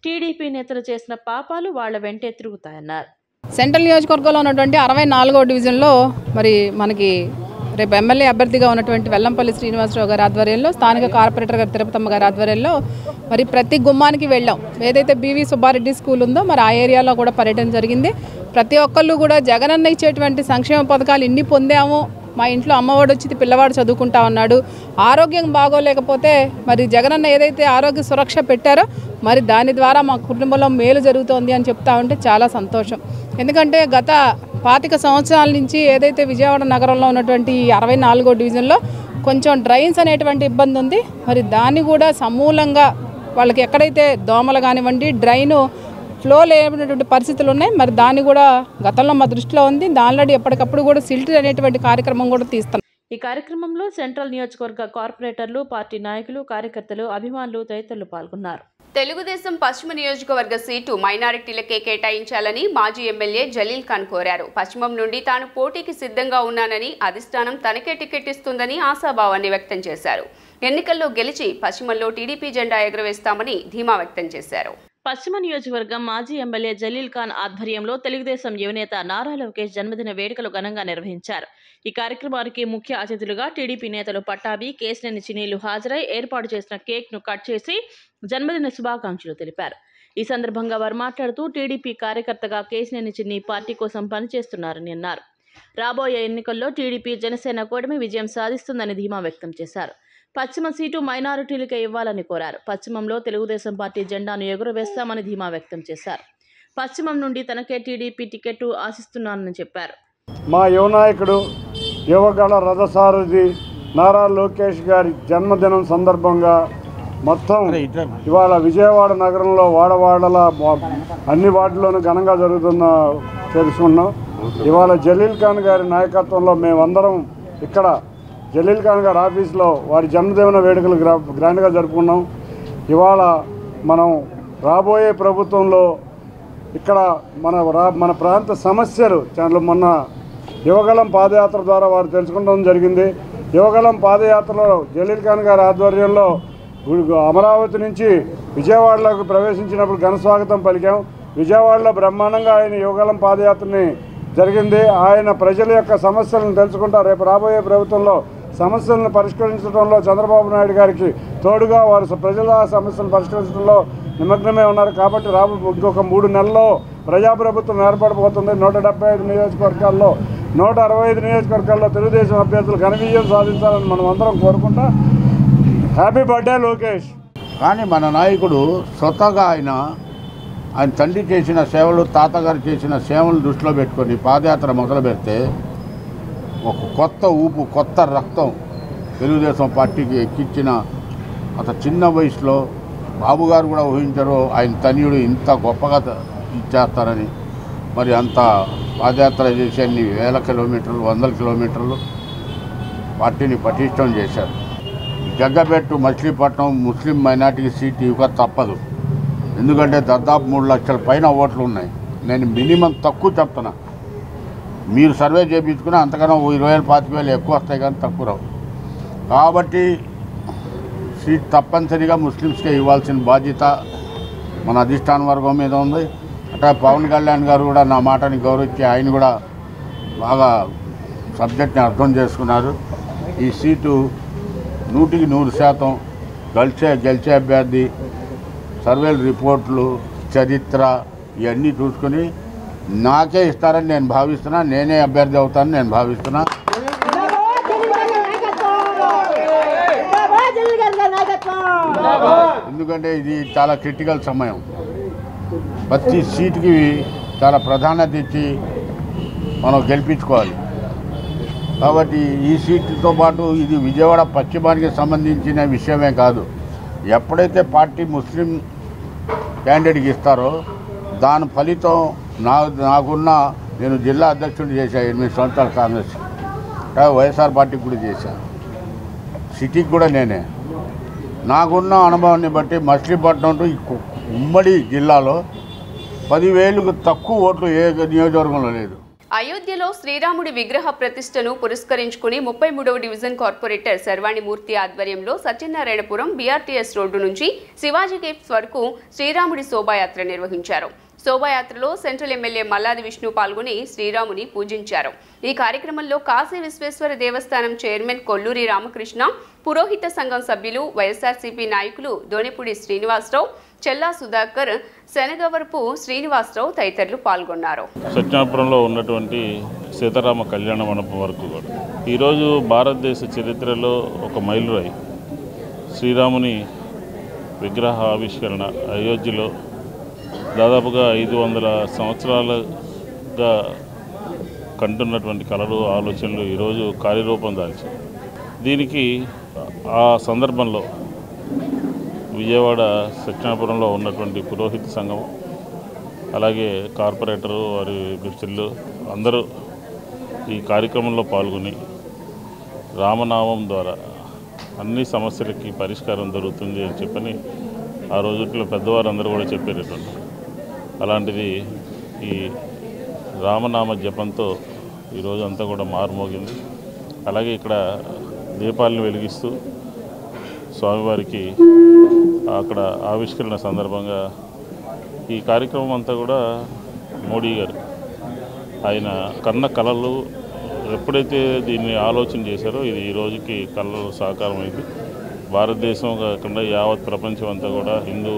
టీడీపీ నేతలు చేసిన పాపాలు వాళ్ల వెంటే తిరుగుతాయన్నారు. సెంట్రల్ నియోజకవర్గంలో ఉన్నటువంటి 64వ డివిజన్లో మరి మనకి రేపు ఎమ్మెల్యే అభ్యర్థిగా ఉన్నటువంటి వెల్లంపల్లి శ్రీనివాసరావు గారి ఆధ్వర్యంలో, స్థానిక కార్పొరేటర్ గారు తిరుపతమ్మ గారి ఆధ్వర్యంలో మరి ప్రతి గుమ్మానికి వెళ్ళాం. ఏదైతే BV సుబ్బారెడ్డి స్కూల్ ఉందో మరి ఆ ఏరియాలో కూడా పర్యటన జరిగింది. ప్రతి ఒక్కళ్ళు కూడా జగనన్న ఇచ్చేటువంటి సంక్షేమ పథకాలు ఇన్ని పొందాము, మా ఇంట్లో అమ్మఒడి వచ్చింది, పిల్లవాడు చదువుకుంటా ఉన్నాడు, ఆరోగ్యం బాగోలేకపోతే మరి జగనన్న ఏదైతే ఆరోగ్య సురక్ష పెట్టారో మరి దాని ద్వారా మా కుటుంబంలో మేలు జరుగుతోంది అని చెప్తా ఉంటే చాలా సంతోషం. ఎందుకంటే గత 25 సంవత్సరాల నుంచి ఏదైతే విజయవాడ నగరంలో ఉన్నటువంటి 64వ డివిజన్లో కొంచెం డ్రైన్స్ అనేటువంటి ఇబ్బంది ఉంది. మరి దాన్ని కూడా సమూలంగా వాళ్ళకి ఎక్కడైతే దోమలు కానివ్వండి డ్రైను ఫ్లో లేనటువంటి పరిస్థితులు ఉన్నాయి. మరి దాన్ని కూడా గతంలో మా దృష్టిలో ఉంది. దానిలో ఎప్పటికప్పుడు కూడా సిల్టర్ అనేటువంటి కార్యక్రమం కూడా తీస్తాం. ఈ కార్యక్రమంలో సెంట్రల్ నియోజకవర్గ కార్పొరేటర్లు, పార్టీ నాయకులు, కార్యకర్తలు, అభిమానులు తదితరులు పాల్గొన్నారు. తెలుగుదేశం పశ్చిమ నియోజకవర్గ సీటు మైనారిటీలకే కేటాయించాలని మాజీ ఎమ్మెల్యే జలీల్ ఖాన్ కోరారు. పశ్చిమం నుండి తాను పోటీకి సిద్ధంగా ఉన్నానని, అధిష్టానం తనకే టికెట్ ఇస్తుందని ఆశాభావాన్ని వ్యక్తం చేశారు. ఎన్నికల్లో గెలిచి పశ్చిమంలో టీడీపీ జెండా ఎగురవేస్తామని ధీమా వ్యక్తం చేశారు. పశ్చిమ నియోజకవర్గం మాజీ ఎమ్మెల్యే జలీల్ ఖాన్ ఆధ్వర్యంలో తెలుగుదేశం యువనేత నారా లోకేష్ జన్మదిన వేడుకలు ఘనంగా నిర్వహించారు. ఈ కార్యక్రమానికి ముఖ్య అతిథులుగా టీడీపీ నేతలు పట్టాభి, కేశినేని చినీలు హాజరై ఏర్పాటు చేసిన కేక్ను కట్ చేసి జన్మదిన శుభాకాంక్షలు తెలిపారు. ఈ సందర్భంగా వారు మాట్లాడుతూ టీడీపీ కార్యకర్తగా కేశినేని చిన్ని పార్టీ కోసం పనిచేస్తున్నారని అన్నారు. రాబోయే ఎన్నికల్లో టీడీపీ జనసేన కూటమి విజయం సాధిస్తుందని ధీమా వ్యక్తం చేశారు. పశ్చిమ సీటు మైనారిటీలకే ఇవ్వాలని కోరారు. పశ్చిమంలో తెలుగుదేశం పార్టీ జెండాను ఎగురవేస్తామని ధీమా వ్యక్తం చేశారు. పశ్చిమం నుండి తనకే టీడీపీ టికెట్ ఆశిస్తున్నానని చెప్పారు. మా యువ నాయకుడు యువగళ రథసారథి నారా లోకేష్ గారి జన్మదినం సందర్భంగా మొత్తం ఇవాళ విజయవాడ నగరంలో వాడవాడల అన్ని వార్డుల్లోనూ ఘనంగా జరుగుతున్న తెలుసుకున్నాం. ఇవాళ జలీల్ ఖాన్ గారి నాయకత్వంలో మేమందరం ఇక్కడ జలీల్ ఖాన్ గారి ఆఫీస్లో వారి జన్మదిన వేడుకలు గ్రాండ్గా జరుపుకున్నాం. ఇవాళ మనం రాబోయే ప్రభుత్వంలో ఇక్కడ మన ప్రాంత సమస్యలు చాలా మొన్న యువగళం పాదయాత్ర ద్వారా వారు తెలుసుకోవడం జరిగింది. యువగళం పాదయాత్రలో జలీల్ ఖాన్ గారి ఆధ్వర్యంలో అమరావతి నుంచి విజయవాడలోకి ప్రవేశించినప్పుడు ఘన స్వాగతం పలికాం. విజయవాడలో బ్రహ్మాండంగా ఆయన యువగళం పాదయాత్రని జరిగింది. ఆయన ప్రజల యొక్క సమస్యలను తెలుసుకుంటా రేపు రాబోయే ప్రభుత్వంలో సమస్యలను పరిష్కరించడంలో చంద్రబాబు నాయుడు గారికి తోడుగా వారు ప్రజల సమస్యలను పరిష్కరించడంలో నిమగ్నమే ఉన్నారు. కాబట్టి ఇంకొక 3 నెలల్లో ప్రజాప్రభుత్వం ఏర్పడబోతుంది. 175 నియోజకవర్గాల్లో 165 నియోజకవర్గాల్లో తెలుగుదేశం అభ్యర్థులు ఘన విజయం సాధించాలని మనం అందరం కోరుకుంటా. Happy birthday Lokesh. కానీ మన నాయకుడు స్వతహాగా ఆయన తండ్రి చేసిన సేవలు, తాతగారు చేసిన సేవలు దృష్టిలో పెట్టుకొని పాదయాత్ర మొదలు పెడితే ఒక కొత్త ఊపు, కొత్త రక్తం తెలుగుదేశం పార్టీకి ఎక్కించిన అత చిన్న వయసులో బాబు గారు కూడా ఊహించారు ఆయన తనయుడు ఇంత గొప్పగా ఇచ్చేస్తారని. మరి అంత పాదయాత్ర చేసి అన్ని వేల కిలోమీటర్లు, 100 కిలోమీటర్లు పార్టీని పటిష్టం చేశారు. జగ్గపేట, మచిలీపట్నం ముస్లిం మైనార్టీ సీట్ ఇవ్వక తప్పదు. ఎందుకంటే దాదాపు 3 లక్షల పైన ఓట్లు ఉన్నాయి. నేను మినిమం తక్కువ చెప్తున్నా. మీరు సర్వే చేయించుకుని అంతకన్నా 20,000, 25,000 ఎక్కువ వస్తాయి కానీ తక్కువ రావు. కాబట్టి సీట్ తప్పనిసరిగా ముస్లిమ్స్కే ఇవ్వాల్సిన బాధ్యత మన అధిష్టాన వర్గం మీద ఉంది. అట్లా పవన్ కళ్యాణ్ గారు కూడా నా మాటని గౌరవించి ఆయన కూడా బాగా సబ్జెక్ట్ని అర్థం చేసుకున్నారు. ఈ సీటు 100కి 100% గెలిచే అభ్యర్థి, సర్వేలు, రిపోర్ట్లు, చరిత్ర ఇవన్నీ చూసుకుని నాకే ఇస్తారని నేను భావిస్తున్నా. నేనే అభ్యర్థి అవుతానని నేను భావిస్తున్నా. ఎందుకంటే ఇది చాలా క్రిటికల్ సమయం. ప్రతి సీటుకి చాలా ప్రాధాన్యత ఇచ్చి మనం గెలిపించుకోవాలి. కాబట్టి ఈ సీటుతో పాటు ఇది విజయవాడ పశ్చిమానికి సంబంధించిన విషయమే కాదు. ఎప్పుడైతే పార్టీ ముస్లిం క్యాండిడేట్కి ఇస్తారో దాని ఫలితం నాకున్న నేను జిల్లా అధ్యక్షుడిని చేశాను 8 సంవత్సరాలు కాంగ్రెస్, వైఎస్ఆర్ పార్టీకి కూడా చేశాను, సిటీకి కూడా నేనే. నాకున్న అనుభవాన్ని బట్టి మచిలీపట్నం ఉమ్మడి జిల్లాలో 10,000కు తక్కువ ఓట్లు ఏ నియోజకవర్గంలో లేదు. అయోధ్యలో శ్రీరాముడి విగ్రహ ప్రతిష్టను పురస్కరించుకుని 33వ డివిజన్ కార్పొరేటర్ శర్వాణిమూర్తి ఆధ్వర్యంలో సత్యనారాయణపురం బీఆర్టీఎస్ రోడ్డు నుంచి శివాజీ గేట్స్ వరకు శ్రీరాముడి శోభాయాత్ర నిర్వహించారు. శోభాయాత్రలో సెంట్రల్ ఎమ్మెల్యే మల్లాది విష్ణు పాల్గొని శ్రీరాముని పూజించారు. ఈ కార్యక్రమంలో కాశీ విశ్వేశ్వర దేవస్థానం చైర్మన్ కొల్లూరి రామకృష్ణ, పురోహిత సంఘం సభ్యులు, వైఎస్ఆర్సీపీ నాయకులు దోనిపూడి శ్రీనివాసరావు, చెల్లా సుధాకర్, శనగవరపు శ్రీనివాసరావు తదితరులు పాల్గొన్నారు. సత్యనాపురంలో ఉన్నటువంటి సీతారామ కళ్యాణ మండపం వరకు కూడా ఈరోజు భారతదేశ చరిత్రలో ఒక మైలురాయి శ్రీరాముని విగ్రహ ఆవిష్కరణ. అయోధ్యలో దాదాపుగా 500 సంవత్సరాలుగా కంటున్నటువంటి కళలు, ఆలోచనలు ఈరోజు కార్యరూపం దాల్చాయి. దీనికి ఆ సందర్భంలో విజయవాడ సత్యనాపురంలో ఉన్నటువంటి పురోహిత సంఘం, అలాగే కార్పొరేటరు, వారి మిత్రులు అందరూ ఈ కార్యక్రమంలో పాల్గొని రామనామం ద్వారా అన్ని సమస్యలకి పరిష్కారం దొరుకుతుంది అని చెప్పని ఆ రోజుల్లో పెద్దవారు అందరూ కూడా చెప్పేటటువంటి, అలాంటిది ఈ రామనామ జపంతో ఈరోజు అంతా కూడా మారుమోగింది. అలాగే ఇక్కడ దీపాలను వెలిగిస్తూ స్వామివారికి అక్కడ ఆవిష్కరణ సందర్భంగా ఈ కార్యక్రమం అంతా కూడా మోడీ గారు ఆయన కన్న కళలు ఎప్పుడైతే దీన్ని ఆలోచన చేశారో ఇది ఈ రోజుకి కళలు సాకారమైంది. భారతదేశం కాకుండా యావత్ ప్రపంచం అంతా కూడా హిందూ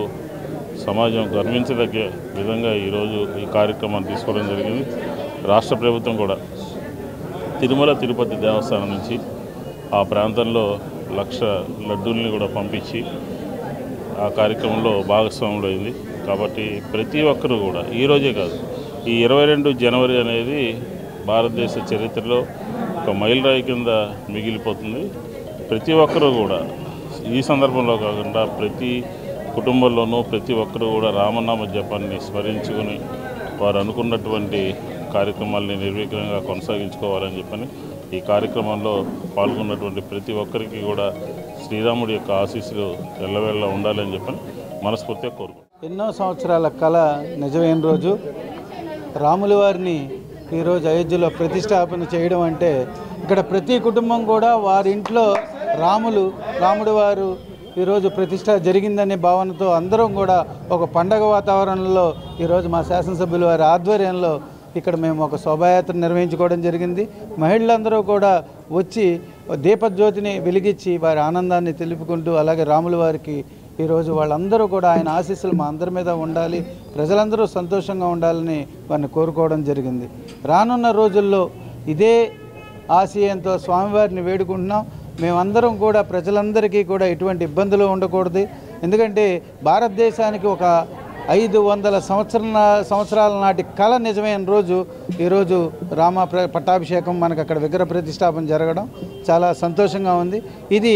సమాజం గర్వించదగ్గ విధంగా ఈరోజు ఈ కార్యక్రమాన్ని తీసుకోవడం జరిగింది. రాష్ట్ర ప్రభుత్వం కూడా తిరుమల తిరుపతి దేవస్థానం నుంచి ఆ ప్రాంతంలో 1,00,000 లడ్డూల్ని కూడా పంపించి ఆ కార్యక్రమంలో భాగస్వాములు అయింది. కాబట్టి ప్రతి ఒక్కరూ కూడా ఈరోజే కాదు, ఈ 22 జనవరి అనేది భారతదేశ చరిత్రలో ఒక మైలురాయి కింద మిగిలిపోతుంది. ప్రతి ఒక్కరూ కూడా ఈ సందర్భంలో కాకుండా ప్రతి కుటుంబంలోనూ ప్రతి ఒక్కరూ కూడా రామనామ జపాన్ని స్మరించుకొని వారు అనుకున్నటువంటి కార్యక్రమాల్ని నిర్విఘ్నంగా కొనసాగించుకోవాలని చెప్పని ఈ కార్యక్రమంలో పాల్గొన్నటువంటి ప్రతి ఒక్కరికి కూడా శ్రీరాముడి యొక్క ఆశీస్సులు ఎల్లవేళ ఉండాలని చెప్పని మనస్ఫూర్తిగా కోరుకుంటున్నాను. ఎన్నో సంవత్సరాల కళ నిజమైన రోజు రాముల వారిని ఈరోజు అయోధ్యలో ప్రతిష్టాపన చేయడం అంటే ఇక్కడ ప్రతి కుటుంబం కూడా వారింట్లో రాముడు వారు ఈరోజు ప్రతిష్ట జరిగిందనే భావనతో అందరం కూడా ఒక పండగ వాతావరణంలో ఈరోజు మా శాసనసభ్యుల వారి ఆధ్వర్యంలో ఇక్కడ మేము ఒక శోభాయాత్ర నిర్వహించుకోవడం జరిగింది. మహిళలందరూ కూడా వచ్చి దీపజ్యోతిని వెలిగించి వారి ఆనందాన్ని తెలుపుకుంటూ, అలాగే రాముల వారికి ఈరోజు వాళ్ళందరూ కూడా ఆయన ఆశీస్సులు మా అందరి మీద ఉండాలి, ప్రజలందరూ సంతోషంగా ఉండాలని వారిని కోరుకోవడం జరిగింది. రానున్న రోజుల్లో ఇదే ఆశయంతో స్వామివారిని వేడుకుంటున్నాం. మేమందరం కూడా ప్రజలందరికీ కూడా ఎటువంటి ఇబ్బందులు ఉండకూడదు. ఎందుకంటే భారతదేశానికి ఒక 500 సంవత్సరాల నాటి కళ నిజమైన రోజు ఈరోజు రామ పట్టాభిషేకం మనకు అక్కడ విగ్రహ ప్రతిష్టాపన జరగడం చాలా సంతోషంగా ఉంది. ఇది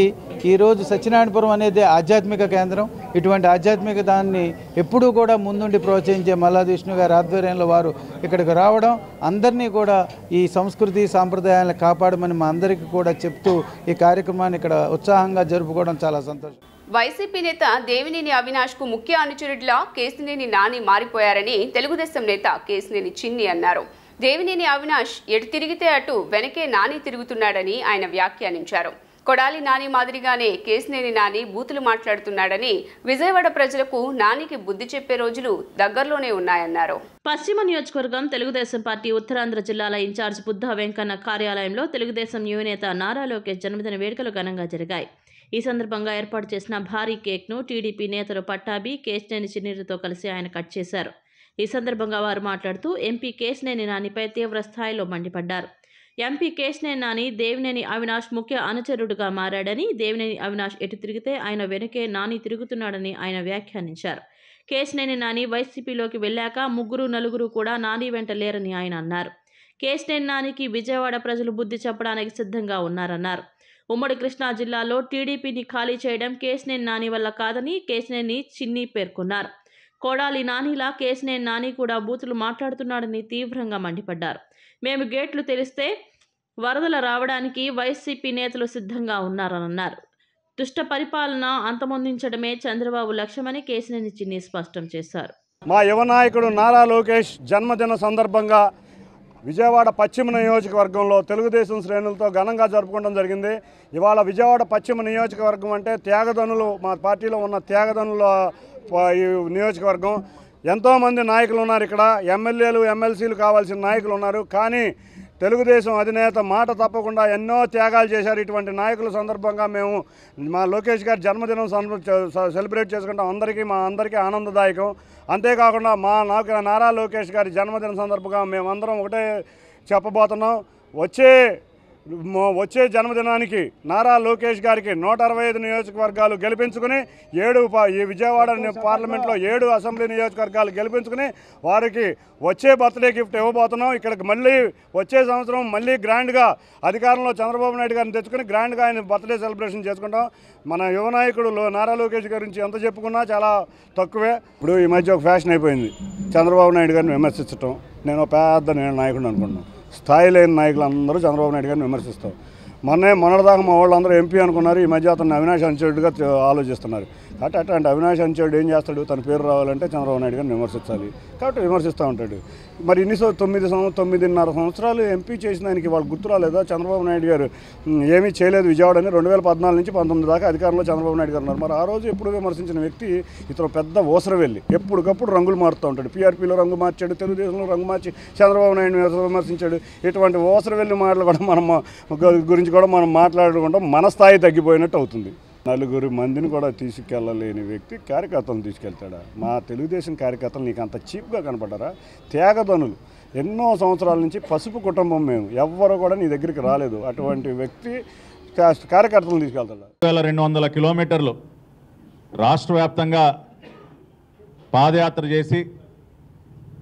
ఈరోజు సత్యనారాయణపురం అనేది ఆధ్యాత్మిక కేంద్రం. ఇటువంటి ఆధ్యాత్మిక దాన్ని ఎప్పుడూ కూడా ముందుండి ప్రోత్సహించే మల్లాది విష్ణు గారి ఆధ్వర్యంలో వారు ఇక్కడికి రావడం, అందరినీ కూడా ఈ సంస్కృతి సాంప్రదాయాలను కాపాడమని మా అందరికీ కూడా చెప్తూ ఈ కార్యక్రమాన్ని ఇక్కడ ఉత్సాహంగా జరుపుకోవడం చాలా సంతోషం. వైసీపీ నేత దేవినేని అవినాష్ కు ముఖ్య అనుచరుడిలా కేశినేని నాని మారిపోయారని తెలుగుదేశం నేత కేశినేని చిన్ని అన్నారు. దేవినేని అవినాష్ ఎటు తిరిగితే అటు వెనకే నాని తిరుగుతున్నాడని ఆయన వ్యాఖ్యానించారు. కొడాలి నాని మాదిరిగానే కేశినేని నాని బూతులు మాట్లాడుతున్నాడని, విజయవాడ ప్రజలకు నానికి బుద్ధి చెప్పే రోజులు దగ్గరలోనే ఉన్నాయన్నారు. పశ్చిమ నియోజకవర్గం తెలుగుదేశం పార్టీ ఉత్తరాంధ్ర జిల్లాల ఇన్ఛార్జ్ బుద్ధ వెంకన్న కార్యాలయంలో తెలుగుదేశం యువనేత నారా లోకేష్ జన్మదిన వేడుకలు ఘనంగా జరిగాయి. ఈ సందర్భంగా ఏర్పాటు చేసిన భారీ కేక్ను టీడీపీ నేతలు పట్టాభి, కేశినేని చిన్నితో కలిసి ఆయన కట్ చేశారు. ఈ సందర్భంగా వారు మాట్లాడుతూ ఎంపీ కేశినేని నానిపై తీవ్ర స్థాయిలో మండిపడ్డారు. ఎంపీ కేశినేని నాని దేవినేని అవినాష్ ముఖ్య అనుచరుడుగా మారాడని, దేవినేని అవినాష్ ఎటు తిరిగితే ఆయన వెనకే నాని తిరుగుతున్నాడని ఆయన వ్యాఖ్యానించారు. కేశినేని నాని వైసీపీలోకి వెళ్ళాక 3-4 కూడా నాని వెంట లేరని ఆయన అన్నారు. కేశినేని నానికి విజయవాడ ప్రజలు బుద్ధి చెప్పడానికి సిద్ధంగా ఉన్నారన్నారు. ఉమ్మడి కృష్ణా జిల్లాలో టీడీపీని ఖాళీ చేయడం కేశినేని నాని వల్ల కాదని కేశినేని చిన్ని పేర్కొన్నారు. కొడాలి నానిలా కేశినేని నాని కూడా బూతులు మాట్లాడుతున్నాడని తీవ్రంగా మండిపడ్డారు. మేము గేట్లు తెలిస్తే వరదలు రావడానికి వైసీపీ నేతలు సిద్ధంగా ఉన్నారన్నారు. దుష్ట పరిపాలన అంతమొందించడమే చంద్రబాబు లక్ష్యమని కేశినేని చిన్ని స్పష్టం చేశారు. మా యువ నాయకుడు నారా లోకేష్ జన్మదిన సందర్భంగా విజయవాడ పశ్చిమ నియోజకవర్గంలో తెలుగుదేశం శ్రేణులతో ఘనంగా జరుపుకోవడం జరిగింది. ఇవాళ విజయవాడ పశ్చిమ నియోజకవర్గం అంటే త్యాగదనులు, మా పార్టీలో ఉన్న త్యాగదనుల ఈ నియోజకవర్గం. ఎంతోమంది నాయకులు ఉన్నారు ఇక్కడ, ఎమ్మెల్యేలు ఎమ్మెల్సీలు కావాల్సిన నాయకులు ఉన్నారు. కానీ తెలుగుదేశం అధినేత మాట తప్పకుండా ఎన్నో త్యాగాలు చేశారు. ఇటువంటి నాయకుల సందర్భంగా మేము మా లోకేష్ గారి జన్మదినం సెలబ్రేట్ చేసుకుంటాం. మా అందరికీ ఆనందదాయకం. అంతేకాకుండా నారా లోకేష్ గారి జన్మదిన సందర్భంగా మేమందరం ఒకటే చెప్పబోతున్నాం. వచ్చే వచ్చే జన్మదినానికి నారా లోకేష్ గారికి 165 నియోజకవర్గాలు గెలిపించుకుని ఈ విజయవాడ పార్లమెంట్లో 7 అసెంబ్లీ నియోజకవర్గాలు గెలిపించుకుని వారికి వచ్చే బర్త్డే గిఫ్ట్ ఇవ్వబోతున్నాం. ఇక్కడికి మళ్ళీ వచ్చే సంవత్సరం మళ్ళీ గ్రాండ్గా అధికారంలో చంద్రబాబు నాయుడు గారిని తెచ్చుకుని గ్రాండ్గా ఆయన బర్త్డే సెలబ్రేషన్ చేసుకుంటాం. మన యువ నాయకుడు నారా లోకేష్ గురించి ఎంత చెప్పుకున్నా చాలా తక్కువే. ఇప్పుడు ఈ మధ్య ఒక ఫ్యాషన్ అయిపోయింది చంద్రబాబు నాయుడు గారిని విమర్శించడం. నేను పెద్ద నాయకుడు అనుకున్నాను. స్థాయి లేని నాయకులు అందరూ చంద్రబాబు నాయుడు గారిని విమర్శిస్తాం. మొన్నటిదాకా మా వాళ్ళందరూ ఎంపీ అనుకున్నారు. ఈ మధ్య అతను అవినాష్ అంచెడుగా ఆలోచిస్తున్నారు. కాబట్టి అట్లాంటి అవినాష్ అంచెడు ఏం చేస్తాడు? తన పేరు రావాలంటే చంద్రబాబు నాయుడు గారిని విమర్శించాలి. కాబట్టి విమర్శిస్తూ ఉంటాడు. మరి 9.5 సంవత్సరాలు ఎంపీ చేసిన ఆయనకి వాళ్ళు గుర్తు రాలేదా? చంద్రబాబు నాయుడు గారు ఏమీ చేయలేదు విజయవాడని 2014 నుంచి 19 దాకా అధికారంలో చంద్రబాబు నాయుడు గారు ఉన్నారు. మరి ఆ రోజు ఎప్పుడు విమర్శించిన వ్యక్తి ఇతను పెద్ద ఓసర వెళ్ళి ఎప్పటికప్పుడు రంగులు మారుతూ ఉంటాడు. పీఆర్పీలో రంగు మార్చాడు, తెలుగుదేశంలో రంగు మార్చి చంద్రబాబు నాయుడు విమర్శించాడు. ఇటువంటి ఓసర వెళ్ళి మాటలు కూడా మనం గురించి కూడా మనం మాట్లాడుకుంటాం. మన స్థాయి తగ్గిపోయినట్టు అవుతుంది. 4 మందిని కూడా తీసుకెళ్ళలేని వ్యక్తి కార్యకర్తలను తీసుకెళ్తాడా? మా తెలుగుదేశం కార్యకర్తలు నీకు అంత చీప్గా కనపడ్డారా? త్యాగధనులు, ఎన్నో సంవత్సరాల నుంచి పసుపు కుటుంబం, మేము ఎవ్వరు కూడా నీ దగ్గరికి రాలేదు. అటువంటి వ్యక్తి కార్యకర్తలను తీసుకెళ్తాడా? 200 కిలోమీటర్లు రాష్ట్ర వ్యాప్తంగా పాదయాత్ర చేసి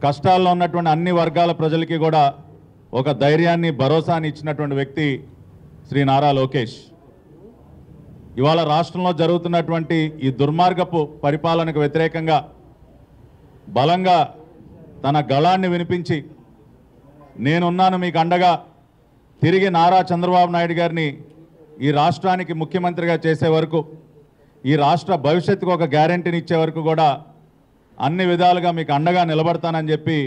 కష్టాల్లో ఉన్నటువంటి అన్ని వర్గాల ప్రజలకి కూడా ఒక ధైర్యాన్ని, భరోసాని ఇచ్చినటువంటి వ్యక్తి శ్రీ నారా లోకేష్. ఇవాళ రాష్ట్రంలో జరుగుతున్నటువంటి ఈ దుర్మార్గపు పరిపాలనకు వ్యతిరేకంగా బలంగా తన గళాన్ని వినిపించి నేనున్నాను మీకు అండగా తిరిగి నారా చంద్రబాబు నాయుడు గారిని ఈ రాష్ట్రానికి ముఖ్యమంత్రిగా చేసే వరకు, ఈ రాష్ట్ర భవిష్యత్తుకు ఒక గ్యారెంటీని ఇచ్చే వరకు కూడా అన్ని విధాలుగా మీకు అండగా నిలబడతానని చెప్పి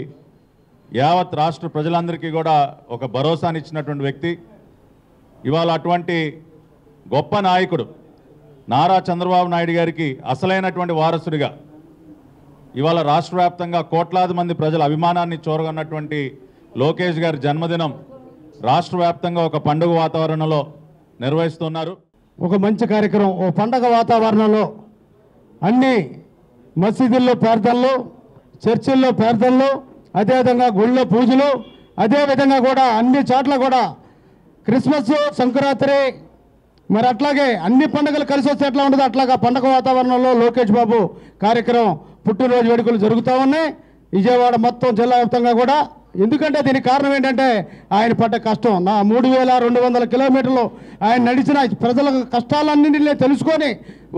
యావత్ రాష్ట్ర ప్రజలందరికీ కూడా ఒక భరోసాని ఇచ్చినటువంటి వ్యక్తి. ఇవాళ అటువంటి గొప్ప నాయకుడు నారా చంద్రబాబు నాయుడు గారికి అసలైనటువంటి వారసుడిగా ఇవాళ రాష్ట్ర వ్యాప్తంగా కోట్లాది మంది ప్రజల అభిమానాన్ని చూరగొన్నటువంటి లోకేష్ గారి జన్మదినం రాష్ట్ర వ్యాప్తంగా ఒక పండుగ వాతావరణంలో నిర్వహిస్తున్నారు. ఒక మంచి కార్యక్రమం, ఓ పండగ వాతావరణంలో అన్ని మసీదుల్లో ప్రార్థనలు, చర్చిల్లో ప్రార్థనలు, అదేవిధంగా గుళ్ళో పూజలు, అదేవిధంగా కూడా అన్ని చోట్ల కూడా క్రిస్మస్, సంక్రాంతి, మరి అట్లాగే అన్ని పండుగలు కలిసి వస్తే ఎట్లా ఉండదు అట్లాగా పండగ వాతావరణంలో లోకేష్ బాబు కార్యక్రమం పుట్టినరోజు వేడుకలు జరుగుతూ ఉన్నాయి విజయవాడ మొత్తం జిల్లా వ్యాప్తంగా కూడా. ఎందుకంటే దీనికి కారణం ఏంటంటే ఆయన పడ్డ కష్టం. 3200 కిలోమీటర్లు ఆయన నడిచిన ప్రజల కష్టాలన్నింటినీ తెలుసుకొని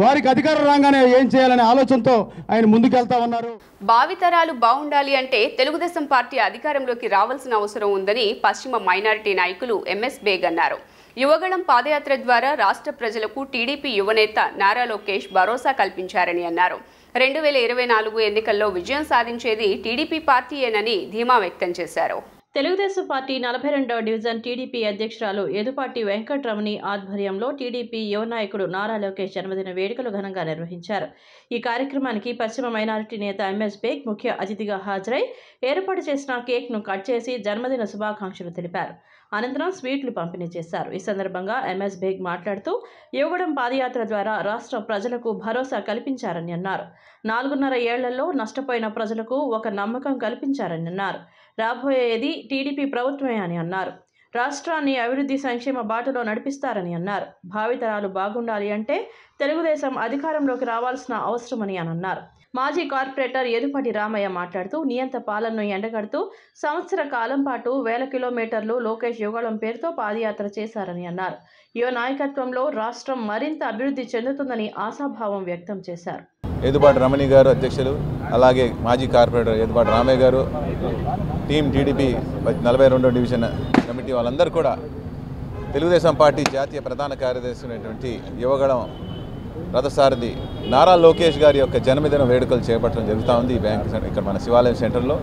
వారికి అధికారం రాగానే ఏం చేయాలనే ఆలోచనతో ఆయన ముందుకెళ్తా ఉన్నారు. భావితరాలు బాగుండాలి అంటే తెలుగుదేశం పార్టీ అధికారంలోకి రావాల్సిన అవసరం ఉందని పశ్చిమ మైనారిటీ నాయకులు ఎంఎస్ బేగ్ అన్నారు. యువగళం పాదయాత్ర ద్వారా రాష్ట్ర ప్రజలకు టీడీపీ యువనేత నారా లోకేష్ భరోసా కల్పించారని అన్నారు. 2024 ఎన్నికల్లో విజయం సాధించేది టీడీపీ పార్టీయేనని ధీమా వ్యక్తం చేశారు. తెలుగుదేశం పార్టీ 42వ డివిజన్ టీడీపీ అధ్యక్షురాలు ఎదుపాటి వెంకటరమణి ఆధ్వర్యంలో టీడీపీ యువ నాయకుడు నారా లోకేష్ జన్మదిన వేడుకలు ఘనంగా నిర్వహించారు. ఈ కార్యక్రమానికి పశ్చిమ మైనారిటీ నేత ఎంఎస్ బేగ్ ముఖ్య అతిథిగా హాజరై ఏర్పాటు చేసిన కేక్ను కట్ చేసి జన్మదిన శుభాకాంక్షలు తెలిపారు. అనంతరం స్వీట్లు పంపిణీ చేశారు. ఈ సందర్భంగా ఎంఎస్ బేగ్ మాట్లాడుతూ యువగడం పాదయాత్ర ద్వారా రాష్ట్ర ప్రజలకు భరోసా కల్పించారని అన్నారు. 4.5 ఏళ్లలో నష్టపోయిన ప్రజలకు ఒక నమ్మకం కల్పించారని అన్నారు. రాబోయేది టీడీపీ ప్రభుత్వమే అని అన్నారు. రాష్ట్రాన్ని అభివృద్ధి సంక్షేమ బాటలో నడిపిస్తారని అన్నారు. భావితరాలు బాగుండాలి అంటే తెలుగుదేశం అధికారంలోకి రావాల్సిన అవసరమని అన్నారు. మాజీ కార్పొరేటర్ ఎదుపటి రామయ్య మాట్లాడుతూ నియంత పాలనను ఎండగడుతూ సంవత్సర కాలం పాటు 1000 కిలోమీటర్లు లోకేష్ యువగళం పేరుతో పాదయాత్ర చేశారని అన్నారు. యువ నాయకత్వంలో రాష్ట్రం మరింత అభివృద్ధి చెందుతుందని ఆశాభావం వ్యక్తం చేశారు. ఎదుపాటి రమణి గారు అధ్యక్షులు, అలాగే మాజీ కార్పొరేటర్ ఎదుపాటి రామయ్య గారు, టీం టీడీపీ 42వ డివిజన్ కమిటీ వాళ్ళందరూ కూడా తెలుగుదేశం పార్టీ జాతీయ ప్రధాన కార్యదర్శి అయినటువంటి యువగళం రథసారథి నారా లోకేష్ గారి యొక్క జన్మదిన వేడుకలు చేపట్టడం జరుగుతూ ఉంది ఈ బ్యాంక్ ఇక్కడ మన శివాలయం సెంటర్లో.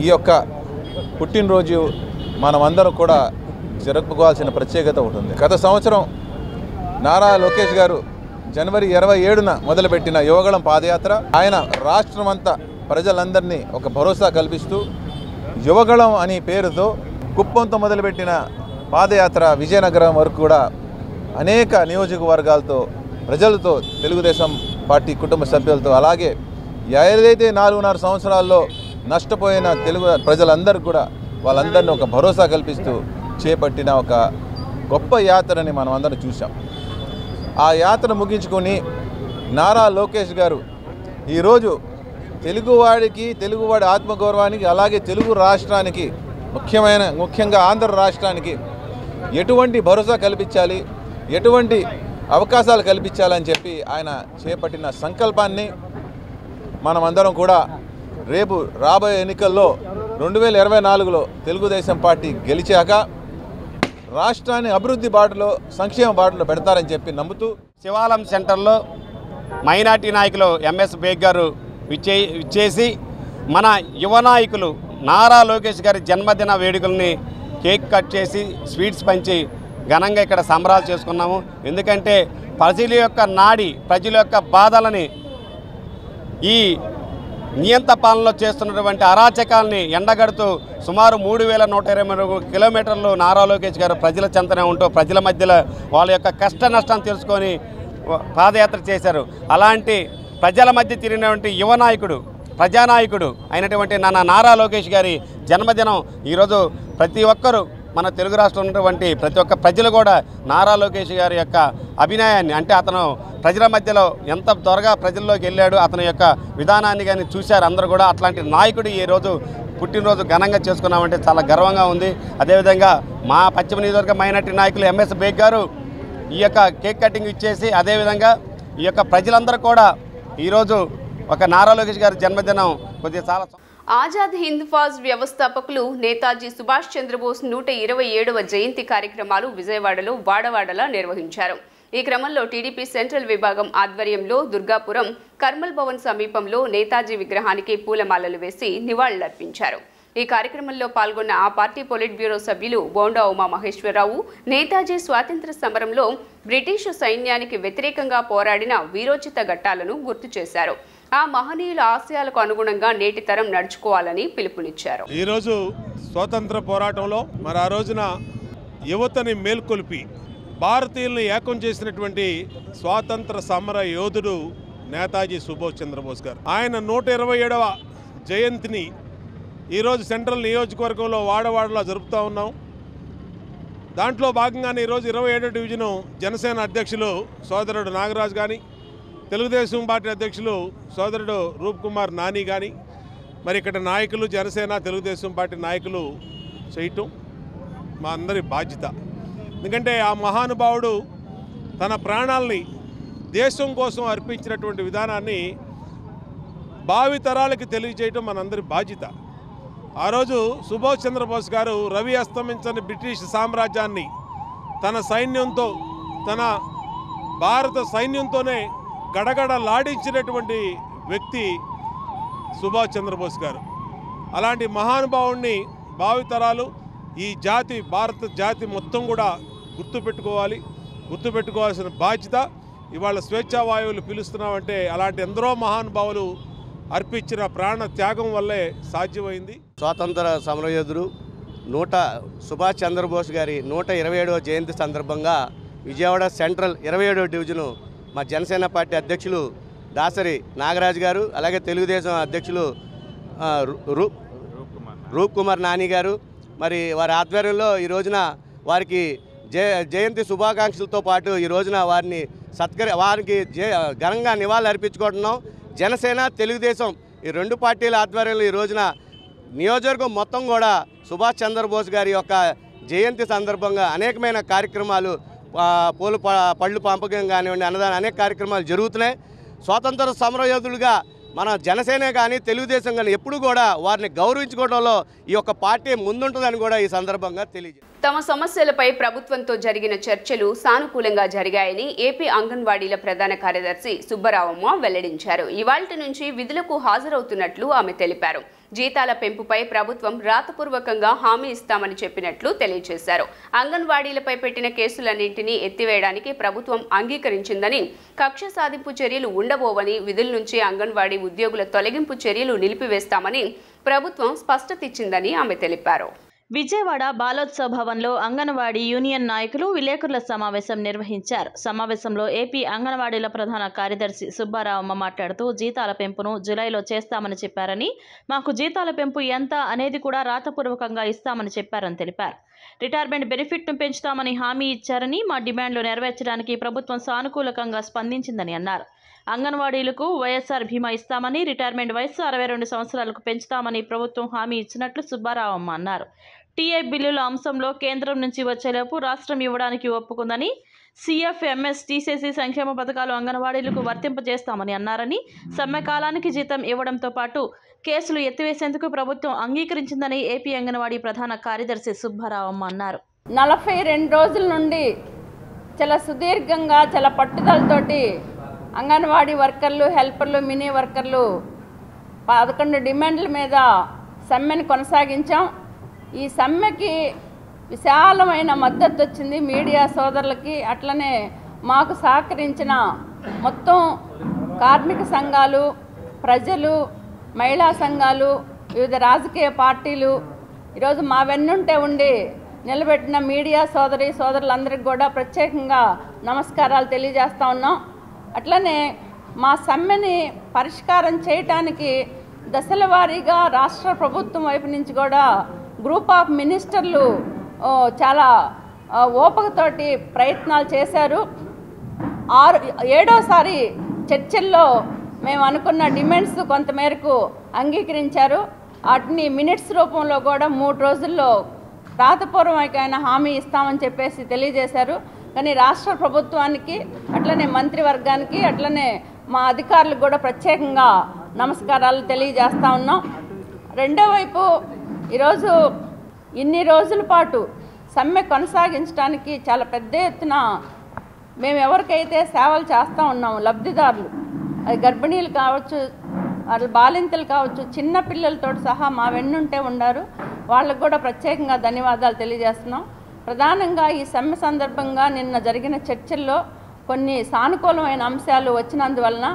ఈ యొక్క పుట్టినరోజు మనమందరం కూడా జరుపుకోవాల్సిన ప్రత్యేకత ఉంటుంది. గత సంవత్సరం నారా లోకేష్ గారు జనవరి 27న మొదలుపెట్టిన యువగళం పాదయాత్ర ఆయన రాష్ట్రమంతా ప్రజలందరినీ ఒక భరోసా కల్పిస్తూ యువగళం అనే పేరుతో కుప్పంతో మొదలుపెట్టిన పాదయాత్ర విజయనగరం వరకు కూడా అనేక నియోజకవర్గాలతో ప్రజలతో తెలుగుదేశం పార్టీ కుటుంబ సభ్యులతో అలాగే ఏదైతే 4.5 సంవత్సరాల్లో నష్టపోయిన తెలుగు ప్రజలందరూ కూడా వాళ్ళందరినీ ఒక భరోసా కల్పిస్తూ చేపట్టిన ఒక గొప్ప యాత్రని మనం అందరం చూసాం. ఆ యాత్ర ముగించుకొని నారా లోకేష్ గారు ఈరోజు తెలుగువాడికి, తెలుగువాడి ఆత్మగౌరవానికి, అలాగే తెలుగు రాష్ట్రానికి, ముఖ్యంగా ఆంధ్ర రాష్ట్రానికి ఎటువంటి భరోసా కల్పించాలి, ఎటువంటి అవకాశాలు కల్పించాలని చెప్పి ఆయన చేపట్టిన సంకల్పాన్ని మనమందరం కూడా రేపు రాబోయే ఎన్నికల్లో 2024లో తెలుగుదేశం పార్టీ గెలిచాక రాష్ట్రాన్ని అభివృద్ధి బాటలో, సంక్షేమ బాటలో పెడతారని చెప్పి నమ్ముతూ శివాలయం సెంటర్లో మైనార్టీ నాయకులు ఎంఎస్ బేగ్ గారు ఇచ్చేసి మన యువ నాయకులు నారా లోకేష్ గారి జన్మదిన వేడుకల్ని కేక్ కట్ చేసి స్వీట్స్ పంచి ఘనంగా ఇక్కడ సంబరాలు చేసుకున్నాము. ఎందుకంటే ప్రజల యొక్క నాడి, ప్రజల యొక్క బాధలని, ఈ నియంత పాలనలో చేస్తున్నటువంటి అరాచకాలని ఎండగడుతూ సుమారు 3123 కిలోమీటర్లు నారా లోకేష్ గారు ప్రజల చెంతనే ఉంటూ ప్రజల మధ్యలో వాళ్ళ యొక్క కష్ట నష్టం తెలుసుకొని పాదయాత్ర చేశారు. అలాంటి ప్రజల మధ్య తిరిగినటువంటి యువ నాయకుడు, ప్రజానాయకుడు అయినటువంటి నారా లోకేష్ గారి జన్మదినం ఈరోజు ప్రతి ఒక్కరూ, మన తెలుగు రాష్ట్రంలో ఉన్నటువంటి ప్రతి ఒక్క ప్రజలు కూడా నారా లోకేష్ గారి యొక్క అభినయాన్ని, అంటే అతను ప్రజల మధ్యలో ఎంత త్వరగా ప్రజల్లోకి వెళ్ళాడు, అతని యొక్క విధానాన్ని కానీ చూశారు అందరూ కూడా. అట్లాంటి నాయకుడు ఈరోజు పుట్టినరోజు ఘనంగా చేసుకున్నామంటే చాలా గర్వంగా ఉంది. అదేవిధంగా మా పశ్చిమ నియోజకవర్గ మైనార్టీ నాయకులు ఎంఎస్ బేగ్ గారు ఈ యొక్క కేక్ కటింగ్ ఇచ్చేసి, అదేవిధంగా ఈ యొక్క ప్రజలందరూ కూడా ఈరోజు ఒక నారా లోకేష్ గారి జన్మదినం కొద్దిగా చాలా. ఆజాద్ హింద్ ఫౌజ్ వ్యవస్థాపకులు నేతాజీ సుభాష్ చంద్రబోస్ 127వ జయంతి కార్యక్రమాలు విజయవాడలో వాడవాడలా నిర్వహించారు. ఈ క్రమంలో టీడీపీ సెంట్రల్ విభాగం ఆధ్వర్యంలో దుర్గాపురం కర్మల్ భవన్ సమీపంలో నేతాజీ విగ్రహానికి పూలమాలలు వేసి నివాళులర్పించారు. ఈ కార్యక్రమంలో పాల్గొన్న ఆ పార్టీ పొలిట్ బ్యూరో సభ్యులు బోండా ఉమా మహేశ్వరరావు నేతాజీ స్వాతంత్ర్య సమరంలో బ్రిటిషు సైన్యానికి వ్యతిరేకంగా పోరాడిన వీరోచిత ఘట్టాలను గుర్తు చేశారు. ఆ మహనీయుల ఆశయాలకు అనుగుణంగా నేటి తరం నడుచుకోవాలని పిలుపునిచ్చారు. ఈరోజు స్వాతంత్ర పోరాటంలో మరి ఆ రోజున యువతని మేల్కొల్పి భారతీయుల్ని ఏకం చేసినటువంటి స్వాతంత్ర సమర యోధుడు నేతాజీ సుభాష్ చంద్రబోస్ గారు. ఆయన 127వ జయంతిని ఈరోజు సెంట్రల్ నియోజకవర్గంలో వాడవాడలో జరుపుతూ ఉన్నాం. దాంట్లో భాగంగానే ఈరోజు 27వ డివిజను జనసేన అధ్యక్షులు సోదరుడు నాగరాజు కానీ, తెలుగుదేశం పార్టీ అధ్యక్షులు సోదరుడు రూప్ కుమార్ నాని కానీ, మరి ఇక్కడ నాయకులు జనసేన తెలుగుదేశం పార్టీ నాయకులు చేయటం మా అందరి బాధ్యత. ఎందుకంటే ఆ మహానుభావుడు తన ప్రాణాలని దేశం కోసం అర్పించినటువంటి విధానాన్ని భావితరాలకి తెలియజేయటం మనందరి బాధ్యత. ఆ రోజు సుభాష్ చంద్రబోస్ గారు రవి అస్తమించని బ్రిటిష్ సామ్రాజ్యాన్ని తన సైన్యంతో, తన భారత సైన్యంతోనే గడగడలాడించినటువంటి వ్యక్తి సుభాష్ చంద్రబోస్ గారు. అలాంటి మహానుభావుడిని భావితరాలు, ఈ జాతి, భారత జాతి మొత్తం కూడా గుర్తుపెట్టుకోవాల్సిన బాధ్యత. ఇవాళ స్వేచ్ఛావాయువులు పిలుస్తున్నామంటే అలాంటి ఎందరో మహానుభావులు అర్పించిన ప్రాణ త్యాగం వల్లే సాధ్యమైంది. స్వాతంత్ర సమరయోధుడు సుభాష్ చంద్రబోస్ గారి 127వ జయంతి సందర్భంగా విజయవాడ సెంట్రల్ 27వ డివిజను మా జనసేన పార్టీ అధ్యక్షులు దాసరి నాగరాజు గారు, అలాగే తెలుగుదేశం అధ్యక్షులు రూప్ కుమార్ నాని గారు, మరి వారి ఆధ్వర్యంలో ఈ రోజున వారికి జయంతి శుభాకాంక్షలతో పాటు ఈ రోజున వారికి ఘనంగా నివాళులు అర్పించుకుంటున్నాం. జనసేన తెలుగుదేశం ఈ రెండు పార్టీల ఆధ్వర్యంలో ఈ రోజున నియోజకవర్గం మొత్తం కూడా సుభాష్ చంద్రబోస్ గారి యొక్క జయంతి సందర్భంగా అనేకమైన కార్యక్రమాలు, పళ్ళు పంపకం కానివ్వండి, అన్నదానం, అనేక కార్యక్రమాలు జరుగుతున్నాయి. స్వాతంత్ర సమరయోధులుగా మన జనసేన కానీ తెలుగుదేశం కానీ ఎప్పుడు కూడా వారిని గౌరవించుకోవడంలో ఈ యొక్క పార్టీ ముందుంటుందని కూడా ఈ సందర్భంగా తెలియజేస్తారు. తమ సమస్యలపై ప్రభుత్వంతో జరిగిన చర్చలు సానుకూలంగా జరిగాయని ఏపీ అంగన్వాడీల ప్రధాన కార్యదర్శి సుబ్బరావమ్మ వెల్లడించారు. ఇవాల్టి నుంచి విధులకు హాజరవుతున్నట్లు ఆమె తెలిపారు. జీతాల పెంపుపై ప్రభుత్వం రాతపూర్వకంగా హామీ ఇస్తామని చెప్పినట్లు తెలియజేశారు. అంగన్వాడీలపై పెట్టిన కేసులన్నింటినీ ఎత్తివేయడానికి ప్రభుత్వం అంగీకరించిందని, కక్ష సాధింపు చర్యలు ఉండబోవని, విధుల నుంచి అంగన్వాడీ ఉద్యోగుల తొలగింపు చర్యలు నిలిపివేస్తామని ప్రభుత్వం స్పష్టత ఇచ్చిందని ఆమె తెలిపారు. విజయవాడ బాలోత్సవ భవన్లో అంగన్వాడీ యూనియన్ నాయకులు విలేకరుల సమావేశం నిర్వహించారు. సమావేశంలో ఏపీ అంగన్వాడీల ప్రధాన కార్యదర్శి సుబ్బారావమ్మ మాట్లాడుతూ జీతాల పెంపును జూలైలో చేస్తామని చెప్పారని, మాకు జీతాల పెంపు ఎంత అనేది కూడా రాతపూర్వకంగా ఇస్తామని చెప్పారని తెలిపారు. రిటైర్మెంట్ బెనిఫిట్ను పెంచుతామని హామీ ఇచ్చారని, మా డిమాండ్లు నెరవేర్చడానికి ప్రభుత్వం సానుకూలంగా స్పందించిందని అన్నారు. అంగన్వాడీలకు వైఎస్ఆర్ బీమా ఇస్తామని, రిటైర్మెంట్ వయస్సు 62 సంవత్సరాలకు పెంచుతామని ప్రభుత్వం హామీ ఇచ్చినట్లు సుబ్బారావమ్మ అన్నారు. టీఐ బిల్లుల అంశంలో కేంద్రం నుంచి వచ్చేలోపు రాష్ట్రం ఇవ్వడానికి ఒప్పుకుందని, సిఎఫ్ఎంఎస్ తీసేసి సంక్షేమ పథకాలు అంగన్వాడీలకు వర్తింపజేస్తామని అన్నారని, సమ్మె కాలానికి జీతం ఇవ్వడంతో పాటు కేసులు ఎత్తివేసేందుకు ప్రభుత్వం అంగీకరించిందని ఏపీ అంగన్వాడీ ప్రధాన కార్యదర్శి సుబ్బారావమ్మ అన్నారు. 42 రోజుల నుండి చాలా సుదీర్ఘంగా చాలా పట్టుదలతోటి అంగన్వాడీ వర్కర్లు, హెల్పర్లు, మినీ వర్కర్లు 11 డిమాండ్ల మీద సమ్మెను కొనసాగించాం. ఈ సమ్మెకి విశాలమైన మద్దతు వచ్చింది మీడియా సోదరులకి. అట్లనే మాకు సహకరించిన మొత్తం కార్మిక సంఘాలు, ప్రజలు, మహిళా సంఘాలు, వివిధ రాజకీయ పార్టీలు, ఈరోజు మా వెన్నుంటే ఉండి నిలబెట్టిన మీడియా సోదరులందరికీ కూడా ప్రత్యేకంగా నమస్కారాలు తెలియజేస్తూ ఉన్నాం. అట్లనే మా సమ్మెని పరిష్కారం చేయటానికి దశల వారీగా రాష్ట్ర ప్రభుత్వం వైపు నుంచి కూడా గ్రూప్ ఆఫ్ మినిస్టర్లు చాలా ఓపికతోటి ప్రయత్నాలు చేశారు. 7వసారి చర్చల్లో మేము అనుకున్న డిమాండ్స్ కొంతమేరకు అంగీకరించారు. వాటిని మినిట్స్ రూపంలో కూడా 3 రోజుల్లో రాతపూర్వకమైన హామీ ఇస్తామని చెప్పేసి తెలియజేశారు. కానీ రాష్ట్ర ప్రభుత్వానికి, అట్లనే మంత్రివర్గానికి, అట్లనే మా అధికారులకు కూడా ప్రత్యేకంగా నమస్కారాలు తెలియజేస్తూ ఉన్నాం. రెండో వైపు ఈరోజు ఇన్ని రోజుల పాటు సమ్మె కొనసాగించడానికి చాలా పెద్ద ఎత్తున మేము ఎవరికైతే సేవలు చేస్తూ ఉన్నాము, లబ్ధిదారులు, అది గర్భిణీలు కావచ్చు, వాళ్ళు బాలింతలు కావచ్చు, చిన్న పిల్లలతో సహా మా వెన్నుంటే ఉన్నారు. వాళ్ళకు కూడా ప్రత్యేకంగా ధన్యవాదాలు తెలియజేస్తున్నాం. ప్రధానంగా ఈ సమ్మె సందర్భంగా నిన్న జరిగిన చర్చల్లో కొన్ని సానుకూలమైన అంశాలు వచ్చినందువలన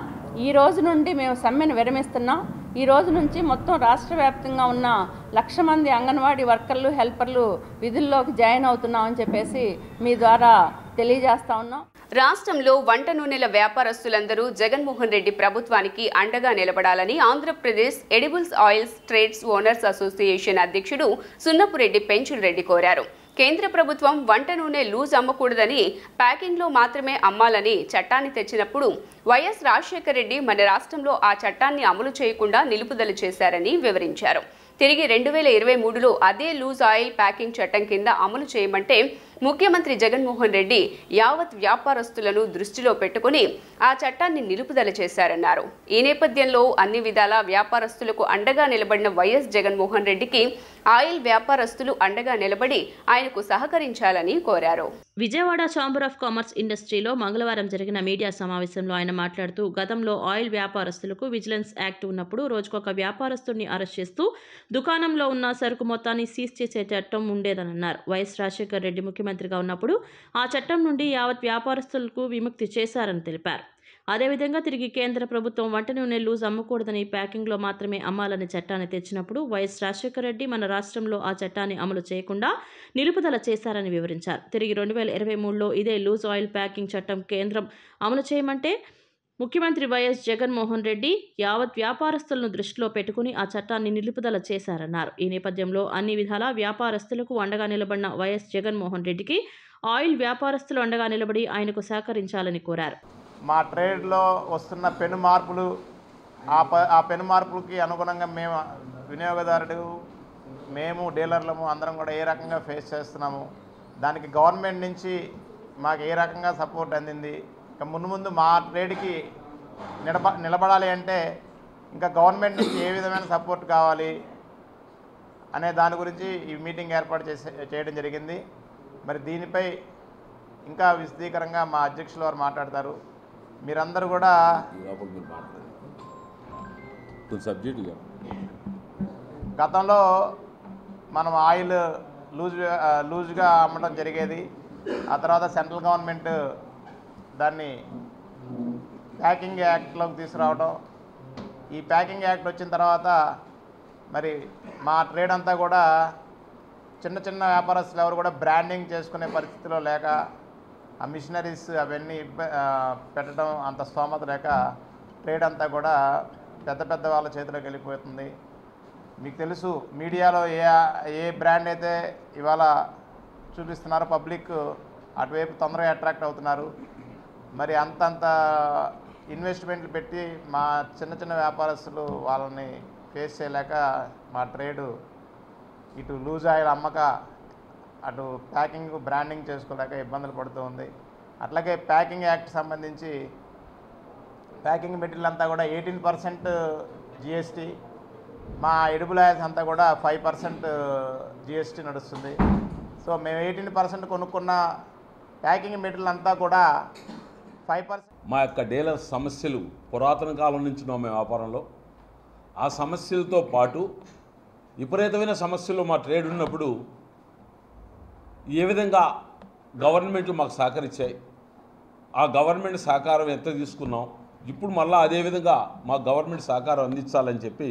ఈ రోజు నుండి మేము సమ్మెను విరమిస్తున్నాం. ఈ రోజు నుంచి మొత్తం రాష్ట్ర వ్యాప్తంగా ఉన్న 1,00,000 మంది అంగన్వాడీ వర్కర్లు, హెల్పర్లు విధుల్లోకి జాయిన్ అవుతున్నామని చెప్పేసి మీ ద్వారా తెలియజేస్తా ఉన్నాం. రాష్ట్రంలో వంట నూనెల వ్యాపారస్తులందరూ జగన్మోహన్ రెడ్డి ప్రభుత్వానికి అండగా నిలబడాలని Andhra Pradesh edibles oils trades owners association అధ్యక్షుడు సున్నపురెడ్డి పెంచుల్ రెడ్డి కోరారు. కేంద్ర ప్రభుత్వం వంట నూనె లూజ్ అమ్మకూడదని, ప్యాకింగ్లో మాత్రమే అమ్మాలని చట్టాన్ని తెచ్చినప్పుడు వైఎస్ రాజశేఖర రెడ్డి మన రాష్ట్రంలో ఆ చట్టాన్ని అమలు చేయకుండా నిలుపుదల చేశారని వివరించారు. తిరిగి 2023లో అదే లూజ్ ఆయిల్ ప్యాకింగ్ చట్టం కింద అమలు చేయమంటే ముఖ్యమంత్రి జగన్మోహన్ రెడ్డి యావత్ వ్యాపారస్తులను దృష్టిలో పెట్టుకుని ఆ చట్టాన్ని నిలుపుదల చేశారన్నారు. ఈ నేపథ్యంలో అన్ని విధాల వ్యాపారస్తులకు అండగా నిలబడిన వైఎస్ జగన్మోహన్ రెడ్డికి ఆయిల్ వ్యాపారస్తులు అండగా నిలబడి ఆయనకు సహకరించాలని కోరారు. విజయవాడ ఛాంబర్ ఆఫ్ కామర్స్ ఇండస్ట్రీలో మంగళవారం జరిగిన మీడియా సమావేశంలో ఆయన మాట్లాడుతూ, గతంలో ఆయిల్ వ్యాపారస్తులకు విజిలెన్స్ యాక్ట్ ఉన్నప్పుడు రోజుకొక వ్యాపారస్తుడిని అరెస్ట్ చేస్తూ దుకాణంలో ఉన్న సరుకు మొత్తాన్ని సీజ్ చేసే చట్టం ఉండేదని అన్నారు. వైఎస్ రాజశేఖర రెడ్డి ముఖ్యమంత్రిగా ఉన్నప్పుడు ఆ చట్టం నుండి యావత్ వ్యాపారస్తులకు విముక్తి చేశారని తెలిపారు. అదేవిధంగా తిరిగి కేంద్ర ప్రభుత్వం వంట నూనె లూజ్ అమ్మకూడదని, ప్యాకింగ్లో మాత్రమే అమ్మాలని చట్టాన్ని తెచ్చినప్పుడు వైఎస్ రాజశేఖర రెడ్డి మన రాష్ట్రంలో ఆ చట్టాన్ని అమలు చేయకుండా నిలుపుదల చేశారని వివరించారు. తిరిగి 2023లో ఇదే లూజ్ ఆయిల్ ప్యాకింగ్ చట్టం కేంద్రం అమలు చేయమంటే ముఖ్యమంత్రి వైఎస్ జగన్మోహన్ రెడ్డి యావత్ వ్యాపారస్తులను దృష్టిలో పెట్టుకుని ఆ చట్టాన్ని నిలుపుదల చేశారన్నారు. ఈ నేపథ్యంలో అన్ని విధాలా వ్యాపారస్తులకు అండగా నిలబడిన వైఎస్ జగన్మోహన్ రెడ్డికి ఆయిల్ వ్యాపారస్తులు అండగా నిలబడి ఆయనకు సహకరించాలని కోరారు. మా ట్రేడ్లో వస్తున్న పెను మార్పులు, ఆ పెను మార్పులకి అనుగుణంగా మేము వినియోగదారుడు, మేము డీలర్లము అందరం కూడా ఏ రకంగా ఫేస్ చేస్తున్నాము, దానికి గవర్నమెంట్ నుంచి మాకు ఏ రకంగా సపోర్ట్ అందింది, ఇంకా ముందు మా ట్రేడ్కి నిలబడాలి అంటే ఇంకా గవర్నమెంట్ నుంచి ఏ విధమైన సపోర్ట్ కావాలి అనే దాని గురించి ఈ మీటింగ్ ఏర్పాటు చేయడం జరిగింది. మరి దీనిపై ఇంకా విశదీకరంగా మా అధ్యక్షులు వారు మాట్లాడతారు. మీరందరూ కూడా గతంలో మనం ఆయిల్ లూజ్గా అమ్మడం జరిగేది. ఆ తర్వాత సెంట్రల్ గవర్నమెంట్ దాన్ని ప్యాకింగ్ యాక్ట్లోకి తీసుకురావడం, ఈ ప్యాకింగ్ యాక్ట్ వచ్చిన తర్వాత మరి మా ట్రేడ్ అంతా కూడా చిన్న చిన్న వ్యాపారస్తులు ఎవరు కూడా బ్రాండింగ్ చేసుకునే పరిస్థితిలో లేక ఆ మిషనరీస్ అవన్నీ పెట్టడం అంత స్తోమత లేక ట్రేడ్ అంతా కూడా పెద్ద పెద్ద వాళ్ళ చేతిలోకి వెళ్ళిపోతుంది. మీకు తెలుసు మీడియాలో ఏ బ్రాండ్ అయితే ఇవాళ చూపిస్తున్నారో పబ్లిక్ అటువైపు తొందరగా అట్రాక్ట్ అవుతున్నారు. మరి అంతంత ఇన్వెస్ట్మెంట్లు పెట్టి మా చిన్న చిన్న వ్యాపారస్తులు వాళ్ళని ఫేస్ చేయలేక మా ట్రేడు ఇటు లూజ్ ఆయిల్ అమ్మక అటు ప్యాకింగ్ బ్రాండింగ్ చేసుకోలేక ఇబ్బందులు పడుతూ ఉంది. అట్లాగే ప్యాకింగ్ యాక్ట్ సంబంధించి ప్యాకింగ్ మెటీరియల్ అంతా కూడా 18% జిఎస్టీ, మా ఎడిబుల్ ఆయిల్స్ అంతా కూడా 5% జిఎస్టీ నడుస్తుంది. సో మేము 18% కొనుక్కున్న ప్యాకింగ్ మెటీరియల్ అంతా కూడా 5%. మా యొక్క డీలర్ సమస్యలు పురాతన కాలం నుంచి ఉన్న మా వ్యాపారంలో ఆ సమస్యలతో పాటు విపరీతమైన సమస్యలు మా ట్రేడ్ ఉన్నప్పుడు ఏ విధంగా గవర్నమెంట్లు మాకు సహకరించాయి, ఆ గవర్నమెంట్ సహకారం ఎంత తీసుకున్నాం, ఇప్పుడు మళ్ళీ అదేవిధంగా మా గవర్నమెంట్ సహకారం అందించాలని చెప్పి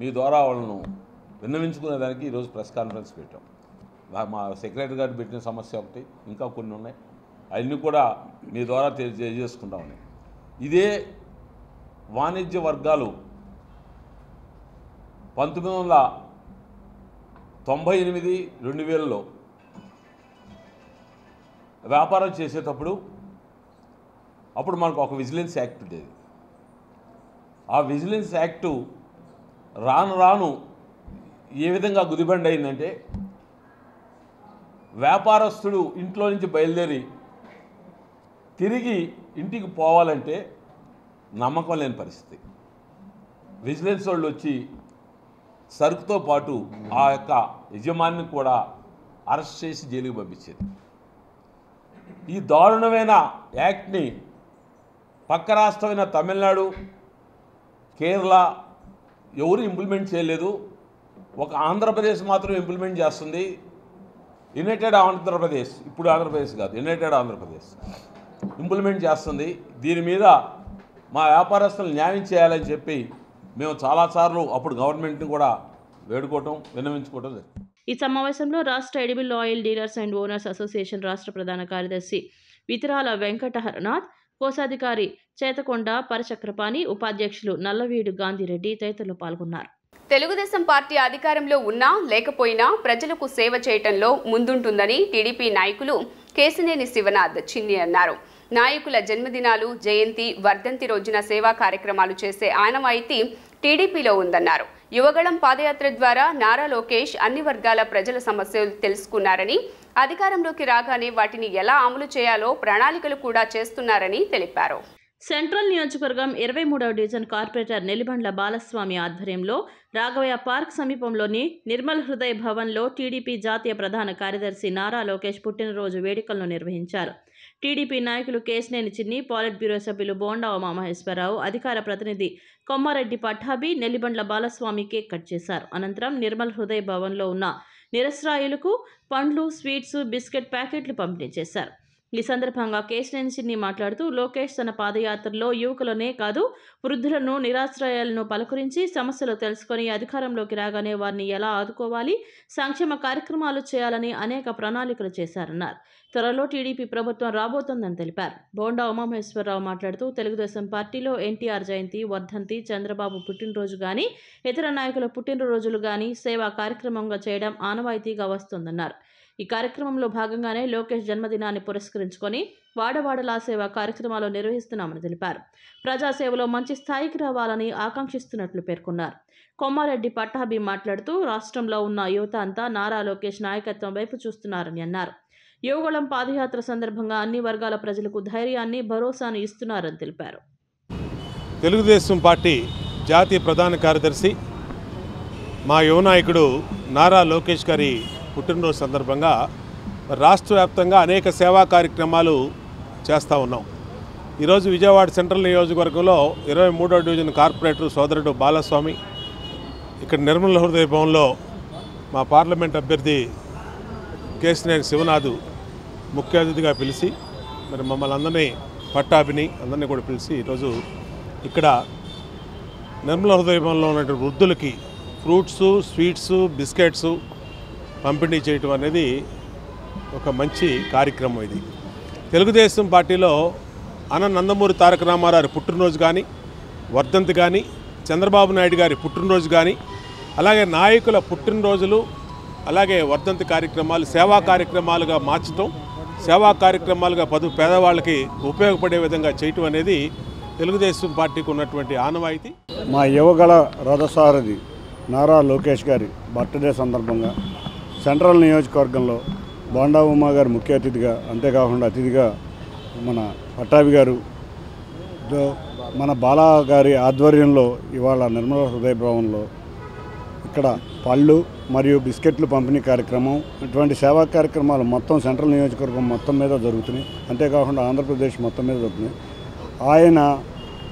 మీ ద్వారా వాళ్ళను విన్నవించుకునేదానికి ఈరోజు ప్రెస్ కాన్ఫరెన్స్ పెట్టాం. మా సెక్రటరీ గారు పెట్టిన సమస్య ఒకటి, ఇంకా కొన్ని ఉన్నాయి, అవన్నీ కూడా మీ ద్వారా తెలియజేసుకుంటామని. ఇదే వాణిజ్య వర్గాలు 1998, 2000లో వ్యాపారం చేసేటప్పుడు అప్పుడు మనకు ఒక విజిలెన్స్ యాక్ట్ ఉండేది. ఆ విజిలెన్స్ యాక్టు రాను రాను ఏ విధంగా గుదిబండి అయిందంటే వ్యాపారస్తుడు ఇంట్లో నుంచి బయలుదేరి తిరిగి ఇంటికి పోవాలంటే నమ్మకం లేని పరిస్థితి. విజిలెన్స్ వాళ్ళు వచ్చి సరుకుతో పాటు ఆ యొక్క యజమానిని కూడా అరెస్ట్ చేసి జైలుకి పంపించేది. ఈ దారుణమైన యాక్ట్ని పక్క రాష్ట్రమైన తమిళనాడు, కేరళ ఎవరు ఇంప్లిమెంట్ చేయలేదు. ఒక ఆంధ్రప్రదేశ్ మాత్రం ఇంప్లిమెంట్ చేస్తుంది. యునైటెడ్ ఆంధ్రప్రదేశ్, ఇప్పుడు ఆంధ్రప్రదేశ్ కాదు, యునైటెడ్ ఆంధ్రప్రదేశ్ ఇంప్లిమెంట్ చేస్తుంది. దీని మీద మా వ్యాపారస్తులు న్యాయం చేయాలని చెప్పి మేము చాలాసార్లు అప్పుడు గవర్నమెంట్ని కూడా వేడుకోవటం, విన్నవించుకోవటం జరిగింది. ఈ సమావేశంలో రాష్ట్ర edible oil dealers and owners association రాష్ట్ర ప్రధాన కార్యదర్శి వితిరాల వెంకట హరనాథ్, కోశాధికారి చేతకొండ పరచక్రపాణి, ఉపాధ్యక్షులు నల్లవీడు గాంధీరెడ్డి తదితరులు పాల్గొన్నారు. తెలుగుదేశం పార్టీ అధికారంలో ఉన్నా లేకపోయినా ప్రజలకు సేవ చేయటంలో ముందుంటుందని టీడీపీ నాయకులు కేశినేని శివనాథ్ చిన్ని అన్నారు. నాయకుల జన్మదినాలు, జయంతి, వర్ధంతి రోజున సేవా కార్యక్రమాలు చేసే ఆనవాయితీ టీడీపీలో ఉందన్నారు. యువగళం పాదయాత్ర ద్వారా నారా లోకేష్ అన్ని వర్గాల ప్రజల సమస్యలు తెలుసుకున్నారని, అధికారంలోకి రాగానే వాటిని ఎలా అమలు చేయాలో ప్రణాళికలు కూడా చేస్తున్నారని తెలిపారు. సెంట్రల్ నియోజకవర్గం 23వ డివిజన్ కార్పొరేటర్ నెల్లిబండ్ల బాలస్వామి ఆధ్వర్యంలో రాఘవయ్య పార్క్ సమీపంలోని నిర్మల్ హృదయ్ భవన్లో టీడీపీ జాతీయ ప్రధాన కార్యదర్శి నారా లోకేష్ పుట్టినరోజు వేడుకలను నిర్వహించారు. టీడీపీ నాయకులు కేశినేని చిన్ని, పాలిట్ బ్యూరో సభ్యులు బోండా ఉమామహేశ్వరరావు, అధికార ప్రతినిధి కొమ్మారెడ్డి పట్టాభి, నెల్లిబండ్ల బాలస్వామి కేక్ కట్ చేశారు. అనంతరం నిర్మల్ హృదయ్ భవన్లో ఉన్న నిరస్రాయులకు పండ్లు, స్వీట్స్, బిస్కెట్ ప్యాకెట్లు పంపిణీ చేశారు. ఈ సందర్భంగా కేశినేని చిన్ని మాట్లాడుతూ లోకేష్ తన పాదయాత్రలో యువకులనే కాదు వృద్ధులను, నిరాశ్రయాలను పలకరించి సమస్యలు తెలుసుకొని అధికారంలోకి రాగానే వారిని ఎలా ఆదుకోవాలి, సంక్షేమ కార్యక్రమాలు చేయాలని అనేక ప్రణాళికలు చేశారన్నారు. త్వరలో టీడీపీ ప్రభుత్వం రాబోతోందని తెలిపారు. బోండా ఉమామహేశ్వరరావు మాట్లాడుతూ తెలుగుదేశం పార్టీలో ఎన్టీఆర్ జయంతి, వర్ధంతి, చంద్రబాబు పుట్టినరోజు కానీ ఇతర నాయకుల పుట్టినరోజులు కానీ సేవా కార్యక్రమంగా చేయడం ఆనవాయితీగా వస్తోందన్నారు. ఈ కార్యక్రమంలో భాగంగానే లోకేష్ జన్మదినాన్ని పురస్కరించుకొని వాడవాడలా సేవా కార్యక్రమాలు నిర్వహిస్తున్నామని తెలిపారు. ప్రజాసేవలో మంచి స్థాయికి రావాలని ఆకాంక్షిస్తున్నట్లు పేర్కొన్నారు. కొమ్మారెడ్డి పట్టాభి మాట్లాడుతూ రాష్ట్రంలో ఉన్న యువత అంతా నారా లోకేష్ నాయకత్వం వైపు చూస్తున్నారని అన్నారు. యువగళం పాదయాత్ర సందర్భంగా అన్ని వర్గాల ప్రజలకు ధైర్యాన్ని, భరోసాను ఇస్తున్నారని తెలిపారు. తెలుగుదేశం పార్టీ జాతీయ ప్రధాన కార్యదర్శి మా యువ నాయకుడు నారా లోకేష్ గారి పుట్టినరోజు సందర్భంగా రాష్ట్ర వ్యాప్తంగా అనేక సేవా కార్యక్రమాలు చేస్తూ ఉన్నాం. ఈరోజు విజయవాడ సెంట్రల్ నియోజకవర్గంలో 23వ డివిజన్ కార్పొరేటర్ సోదరుడు బాలస్వామి, ఇక్కడ నిర్మల్ హృదయ భవన్లో మా పార్లమెంట్ అభ్యర్థి కేశినేని శివనాథ్ ముఖ్య అతిథిగా పిలిచి మరి మమ్మల్ని అందరినీ పట్టాభిని అందరినీ కూడా పిలిచి ఈరోజు ఇక్కడ నిర్మల్ హృదయ భవన్లో ఉన్నటువంటి వృద్ధులకి ఫ్రూట్స్, స్వీట్స్, బిస్కెట్స్ పంపిణీ చేయటం అనేది ఒక మంచి కార్యక్రమం. ఇది తెలుగుదేశం పార్టీలో నందమూరి తారక రామారావు పుట్టినరోజు కానీ, వర్ధంతి కానీ, చంద్రబాబు నాయుడు గారి పుట్టినరోజు కానీ, అలాగే నాయకుల పుట్టినరోజులు, అలాగే వర్ధంతి కార్యక్రమాలు సేవా కార్యక్రమాలుగా మార్చడం, సేవా కార్యక్రమాలుగా పేదవాళ్ళకి ఉపయోగపడే విధంగా చేయటం అనేది తెలుగుదేశం పార్టీకి ఉన్నటువంటి ఆనవాయితీ. మా యువగల రథసారథి నారా లోకేష్ గారి బర్త్డే సందర్భంగా సెంట్రల్ నియోజకవర్గంలో బోండా ఉమా గారు ముఖ్య అతిథిగా, అంతేకాకుండా అతిథిగా మన పట్టాభి గారు, మన బాలా గారి ఆధ్వర్యంలో ఇవాళ నిర్మల హృదయ భవన్లో ఇక్కడ పళ్ళు మరియు బిస్కెట్లు పంపిణీ కార్యక్రమం, ఇటువంటి సేవా కార్యక్రమాలు మొత్తం సెంట్రల్ నియోజకవర్గం మొత్తం మీద జరుగుతున్నాయి. అంతేకాకుండా ఆంధ్రప్రదేశ్ మొత్తం మీద జరుగుతున్నాయి. ఆయన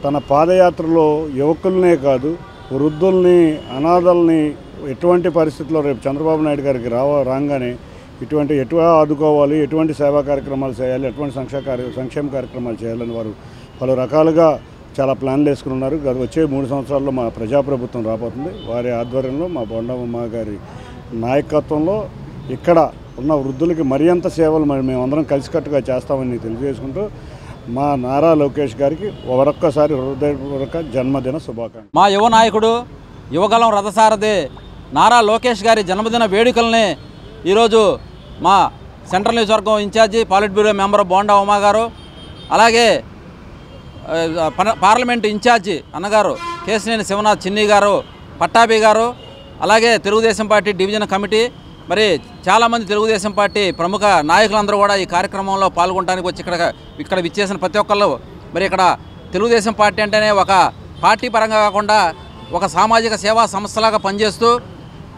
తన పాదయాత్రలో యువకులనే కాదు, వృద్ధుల్ని, అనాథల్ని ఎటువంటి పరిస్థితుల్లో రేపు చంద్రబాబు నాయుడు గారికి రాగానే ఎటు ఆదుకోవాలి, ఎటువంటి సేవా కార్యక్రమాలు చేయాలి, ఎటువంటి సంక్షేమ కార్యక్రమాలు చేయాలని వారు పలు రకాలుగా చాలా ప్లాన్లు వేసుకుని ఉన్నారు. వచ్చే 3 సంవత్సరాల్లో మా ప్రజాప్రభుత్వం రాబోతుంది. వారి ఆధ్వర్యంలో మా బోండా ఉమా గారి నాయకత్వంలో ఇక్కడ ఉన్న వృద్ధులకి మరింత సేవలు మేమందరం కలిసికట్టుగా చేస్తామని తెలియజేసుకుంటూ మా నారా లోకేష్ గారికి మరొక్కసారి హృదయపూర్వక జన్మదిన శుభాకాంక్షలు. మా యువ నాయకుడు యువగలం రథసారథి నారా లోకేష్ గారి జన్మదిన వేడుకల్ని ఈరోజు మా సెంట్రల్ నియోజకవర్గం incharge politburo member Bonda Uma గారు, అలాగే పార్లమెంటు ఇన్ఛార్జి అన్నగారు కేశినేని శివనాథ్ చిన్ని గారు, పట్టాభి గారు, అలాగే తెలుగుదేశం పార్టీ డివిజన్ కమిటీ, మరి చాలామంది తెలుగుదేశం పార్టీ ప్రముఖ నాయకులందరూ కూడా ఈ కార్యక్రమంలో పాల్గొనడానికి వచ్చి ఇక్కడ విచ్చేసిన ప్రతి ఒక్కళ్ళు మరి ఇక్కడ తెలుగుదేశం పార్టీ అంటేనే ఒక పార్టీ పరంగా కాకుండా ఒక సామాజిక సేవా సంస్థలాగా పనిచేస్తూ,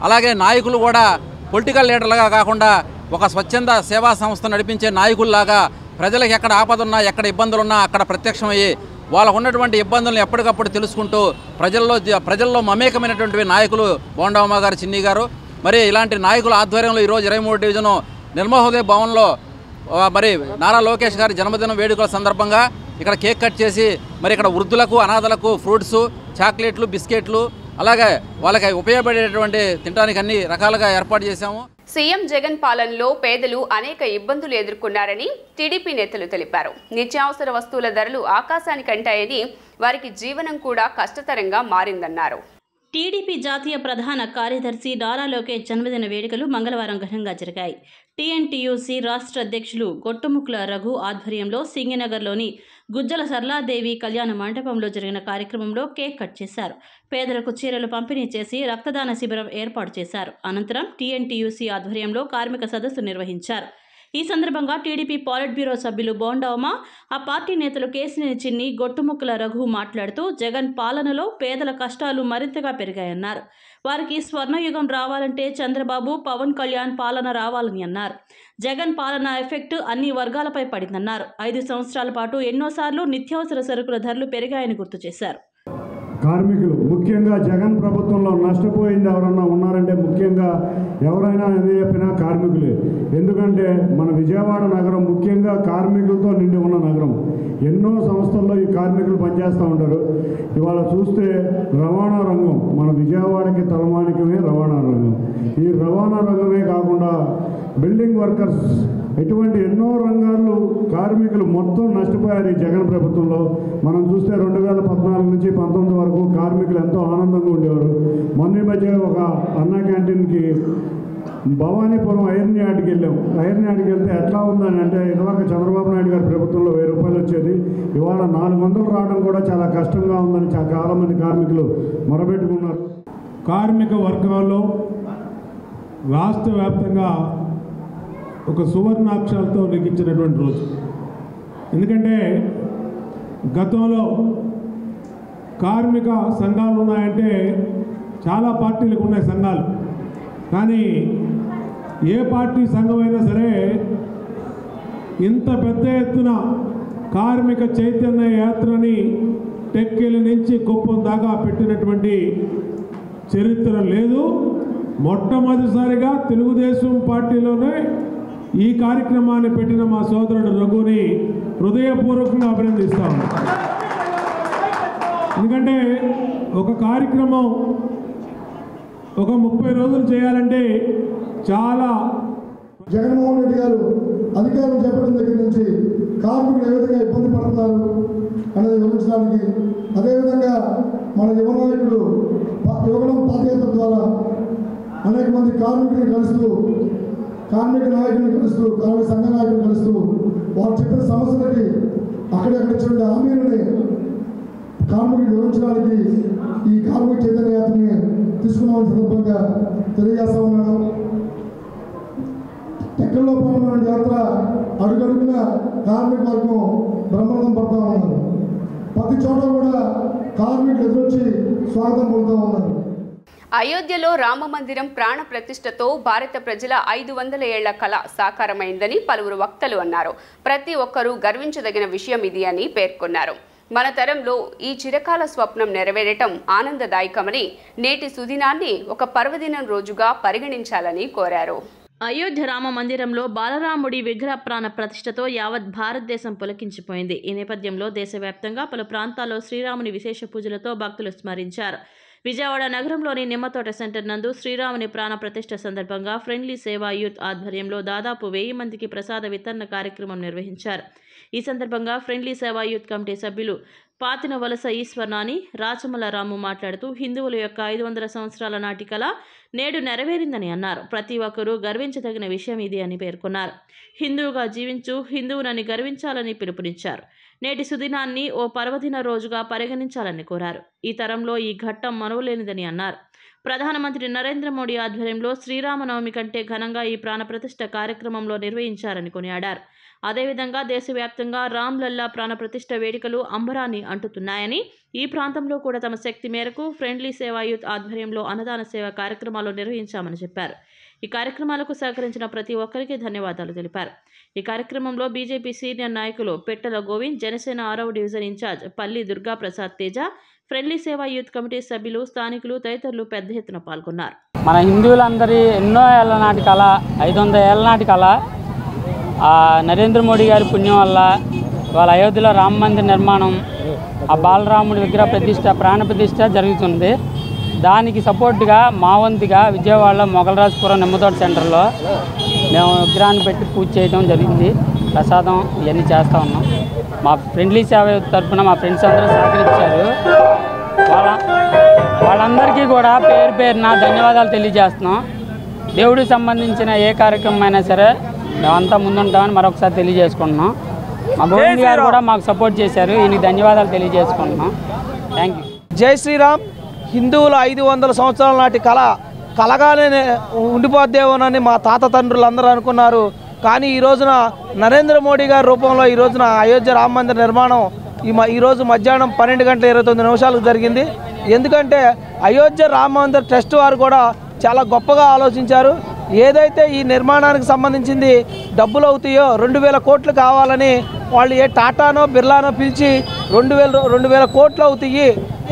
అలాగే నాయకులు కూడా పొలిటికల్ లీడర్లుగా కాకుండా ఒక స్వచ్ఛంద సేవా సంస్థ నడిపించే నాయకుల్లాగా ప్రజలకు ఎక్కడ ఆపదున్నా, ఎక్కడ ఇబ్బందులున్నా అక్కడ ప్రత్యక్షమయ్యి వాళ్ళకు ఉన్నటువంటి ఇబ్బందులను ఎప్పటికప్పుడు తెలుసుకుంటూ ప్రజల్లో మమేకమైనటువంటి నాయకులు బోండా ఉమా గారు, చిన్ని గారు. మరి ఇలాంటి నాయకుల ఆధ్వర్యంలో ఈరోజు 23 డివిజను నిర్మల హృదయ భవన్లో మరి నారా లోకేష్ గారి జన్మదిన వేడుకల సందర్భంగా ఇక్కడ కేక్ కట్ చేసి మరి ఇక్కడ వృద్ధులకు, అనాథలకు ఫ్రూట్స్, చాక్లెట్లు, బిస్కెట్లు, అలాగే వాళ్ళకి ఉపయోగపడేటువంటి తినడానికి అన్ని రకాలుగా ఏర్పాటు చేశాము. సీఎం జగన్ పాలనలో పేదలు అనేక ఇబ్బందులు ఎదుర్కొన్నారని టీడీపీ నేతలు తెలిపారు. నిత్యావసర వస్తువుల ధరలు ఆకాశానికంటాయని, వారికి జీవనం కూడా కష్టతరంగా మారిందన్నారు. టీడీపీ జాతీయ ప్రధాన కార్యదర్శి నారా లోకేష్ జన్మదిన వేడుకలు మంగళవారం ఘనంగా జరిగాయి. టీఎన్టీయూసీ రాష్ట్ర అధ్యక్షులు గొట్టుముక్కుల రఘు ఆధ్వర్యంలో సింగినగర్లోని గుజ్జల సరళాదేవి కళ్యాణ మండపంలో జరిగిన కార్యక్రమంలో కేక్ కట్ చేశారు. పేదలకు చీరలు పంపిణీ చేసి రక్తదాన శిబిరం ఏర్పాటు చేశారు. అనంతరం టీఎన్టీయూసీ ఆధ్వర్యంలో కార్మిక సదస్సు నిర్వహించారు. ఈ సందర్భంగా టీడీపీ పాలిట్ బ్యూరో సభ్యులు బోండా ఉమా, ఆ పార్టీ నేతలు కేశినేని చిన్ని, గొట్టుముక్కుల రఘు మాట్లాడుతూ జగన్ పాలనలో పేదల కష్టాలు మరింతగా పెరిగాయన్నారు. వారికి స్వర్ణయుగం రావాలంటే చంద్రబాబు, పవన్ కళ్యాణ్ పాలన రావాలని అన్నారు. జగన్ పాలన ఎఫెక్ట్ అన్ని వర్గాలపై పడిందన్నారు. 5 సంవత్సరాల పాటు ఎన్నోసార్లు నిత్యావసర సరుకుల ధరలు పెరిగాయని గుర్తు చేశారు. కార్మికులు ముఖ్యంగా జగన్ ప్రభుత్వంలో నష్టపోయింది ఎవరన్నా ఉన్నారంటే ముఖ్యంగా ఎవరైనా ఏది చెప్పినా కార్మికులే. ఎందుకంటే మన విజయవాడ నగరం ముఖ్యంగా కార్మికులతో నిండి ఉన్న నగరం. ఎన్నో సంస్థల్లో ఈ కార్మికులు పనిచేస్తూ ఉంటారు. ఇవాళ చూస్తే రవాణా రంగం మన విజయవాడకి తలమానికమే రవాణా రంగం. ఈ రవాణా రంగమే కాకుండా బిల్డింగ్ వర్కర్స్, ఇటువంటి ఎన్నో రంగాల్లో కార్మికులు మొత్తం నష్టపోయారు ఈ జగన్ ప్రభుత్వంలో. మనం చూస్తే 2014 నుంచి 19 వరకు కార్మికులు ఎంతో ఆనందంగా ఉండేవారు. మొన్న మధ్య ఒక అన్నా క్యాంటీన్కి భవానీపురం ఐరన్ యార్డ్కి వెళ్ళాం. ఐరన్ యార్డ్కి వెళ్తే ఎట్లా ఉందని అంటే, ఇదివరకు చంద్రబాబు నాయుడు గారి ప్రభుత్వంలో 1000 రూపాయలు వచ్చేది, ఇవాళ 400 రావడం కూడా చాలా కష్టంగా ఉందని చాలామంది కార్మికులు మొరబెట్టుకున్నారు. కార్మిక వర్గాల్లో రాష్ట్ర వ్యాప్తంగా ఒక సువర్ణాక్షరాలతో లిఖించినటువంటి రోజు. ఎందుకంటే గతంలో కార్మిక సంఘాలు ఉన్నాయంటే చాలా పార్టీలకు ఉన్నాయి సంఘాలు, కానీ ఏ పార్టీ సంఘమైనా సరే ఇంత పెద్ద ఎత్తున కార్మిక చైతన్య యాత్రని టెక్కెలి నుంచి కుప్పం దాకా పెట్టినటువంటి చరిత్ర లేదు. మొట్టమొదటిసారిగా తెలుగుదేశం పార్టీలోనే ఈ కార్యక్రమాన్ని పెట్టిన మా సోదరుడు రఘుని హృదయపూర్వకంగా అభినందిస్తాము. ఎందుకంటే ఒక కార్యక్రమం ఒక 30 రోజులు చేయాలంటే చాలా జగన్మోహన్ రెడ్డి గారు అధికారం చేపట్టిన దగ్గర నుంచి కార్మికులు ఏ విధంగా ఇబ్బంది పడుతున్నారు అనేది వివరించడానికి, అదేవిధంగా మన యువ నాయకుడు యువగణం పాదయాత్ర ద్వారా అనేక మంది కార్మికులను కలుస్తూ, కార్మిక నాయకులను కలుస్తూ, కార్మిక సంఘ నాయకులను కలుస్తూ వారు చెప్పిన సమస్యలకి అక్కడెక్కడ ఇచ్చిన హామీలని కార్మికులు వివరించడానికి ఈ కార్మిక చైతన్య యాత్రని తీసుకున్నామని సందర్భంగా తెలియజేస్తా ఉన్నాను. టెక్కల్లో పాల్గొన్న యాత్ర అడుగడుగున కార్మిక వర్గం బ్రహ్మాండం పడుతూ ఉన్నారు. ప్రతి చోట కూడా కార్మికులు ఎదురొచ్చి స్వాగతం పడుతూ ఉన్నారు. అయోధ్యలో రామ మందిరం ప్రాణ ప్రతిష్టతో భారత ప్రజల 500 ఏళ్ల కళ సాకారమైందని పలువురు వక్తలు అన్నారు. ప్రతి ఒక్కరూ గర్వించదగిన విషయం ఇది అని పేర్కొన్నారు. మన తరంలో ఈ చిరకాల స్వప్నం నెరవేరటం ఆనందదాయకమని, నేటి సుదినాన్ని ఒక పర్వదినం రోజుగా పరిగణించాలని కోరారు. అయోధ్య రామ మందిరంలో బాలరాముడి విగ్రహ ప్రాణ ప్రతిష్టతో యావత్ భారతదేశం పులకించిపోయింది. ఈ నేపథ్యంలో దేశవ్యాప్తంగా పలు ప్రాంతాల్లో శ్రీరాముని విశేష పూజలతో భక్తులు స్మరించారు. విజయవాడ నగరంలోని నిమ్మతోట సెంటర్ నందు శ్రీరాముని ప్రాణ ప్రతిష్ఠ సందర్భంగా ఫ్రెండ్లీ సేవా యూత్ ఆధ్వర్యంలో దాదాపు 1000 మందికి ప్రసాద వితరణ కార్యక్రమం నిర్వహించారు. ఈ సందర్భంగా ఫ్రెండ్లీ సేవా యూత్ కమిటీ సభ్యులు పాతిన వలస ఈశ్వర్నాని, రాచమల రాము మాట్లాడుతూ హిందువుల యొక్క 500 సంవత్సరాల నాటి కళ నేడు నెరవేరిందని అన్నారు. ప్రతి ఒక్కరూ గర్వించదగిన విషయం ఇది అని పేర్కొన్నారు. హిందువుగా జీవించు, హిందువునని గర్వించాలని పిలుపునిచ్చారు. నేటి సుదినాన్ని ఓ పర్వదిన రోజుగా పరిగణించాలని కోరారు. ఈ తరంలో ఈ ఘట్టం మనువలేనిదని అన్నారు. ప్రధానమంత్రి నరేంద్ర మోడీ ఆధ్వర్యంలో శ్రీరామనవమి కంటే ఘనంగా ఈ ప్రాణప్రతిష్ఠ కార్యక్రమంలో నిర్వహించారని కొనియాడారు. అదేవిధంగా దేశవ్యాప్తంగా రామ్లల్లా ప్రాణప్రతిష్ఠ వేడుకలు అంబరాన్ని అంటుతున్నాయని, ఈ ప్రాంతంలో కూడా తమ శక్తి మేరకు ఫ్రెండ్లీ సేవా యూత్ ఆధ్వర్యంలో అన్నదాన సేవ కార్యక్రమాలు నిర్వహించామని చెప్పారు. ఈ కార్యక్రమాలకు సహకరించిన ప్రతి ఒక్కరికి ధన్యవాదాలు తెలిపారు. ఈ కార్యక్రమంలో బీజేపీ సీనియర్ నాయకులు పెట్టల గోవింద్, జనసేన 6వ డివిజన్ ఇన్ఛార్జ్ పల్లి దుర్గా ప్రసాద్ తేజ, ఫ్రెండ్లీ సేవా యూత్ కమిటీ సభ్యులు, స్థానికులు తదితరులు పెద్ద ఎత్తున పాల్గొన్నారు. మన హిందువులందరి ఎన్నో ఏళ్ల నాటి కళ, 500 ఏళ్ల నాటి కళ నరేంద్ర మోడీ గారి పుణ్యం వల్ల వాళ్ళ అయోధ్యలో రామ మందిర నిర్మాణం, ఆ బాలరాముడి విగ్రహ ప్రతిష్ట, ప్రాణ ప్రతిష్ట జరుగుతుంది. దానికి సపోర్ట్గా మా వంతుగా విజయవాడలో మొగలరాజపురం నిమ్మతోట సెంటర్లో మేము విగ్రహాన్ని పెట్టి పూజ చేయడం జరిగింది. ప్రసాదం ఇవన్నీ చేస్తూ ఉన్నాం. మా ఫ్రెండ్లీ సేవ తరఫున మా ఫ్రెండ్స్ అందరూ సహకరించారు. వాళ్ళందరికీ కూడా పేరు పేరున ధన్యవాదాలు తెలియజేస్తున్నాం. దేవుడికి సంబంధించిన ఏ కార్యక్రమం అయినా సరే మేమంతా ముందుంటామని మరొకసారి తెలియజేసుకుంటున్నాం. మా గోవింద్ గారు కూడా మాకు సపోర్ట్ చేశారు. ఈయనకి ధన్యవాదాలు తెలియజేసుకుంటున్నాం. Thank you. జై శ్రీరామ్. హిందువుల 500 సంవత్సరాల నాటి కళ కలగానే ఉండిపోద్దేమోనని మా తాత తండ్రులు అందరూ అనుకున్నారు. కానీ ఈ రోజున నరేంద్ర మోడీ గారి రూపంలో ఈ రోజున అయోధ్య రామ మందిర నిర్మాణం ఈరోజు మధ్యాహ్నం 12:29 జరిగింది. ఎందుకంటే అయోధ్య రామ మందిర ట్రస్ట్ వారు కూడా చాలా గొప్పగా ఆలోచించారు. ఏదైతే ఈ నిర్మాణానికి సంబంధించింది డబ్బులు అవుతాయో 2000 కోట్లు కావాలని వాళ్ళు ఏ టాటానో బిర్లానో పిలిచి 2000 కోట్లు అవుతాయి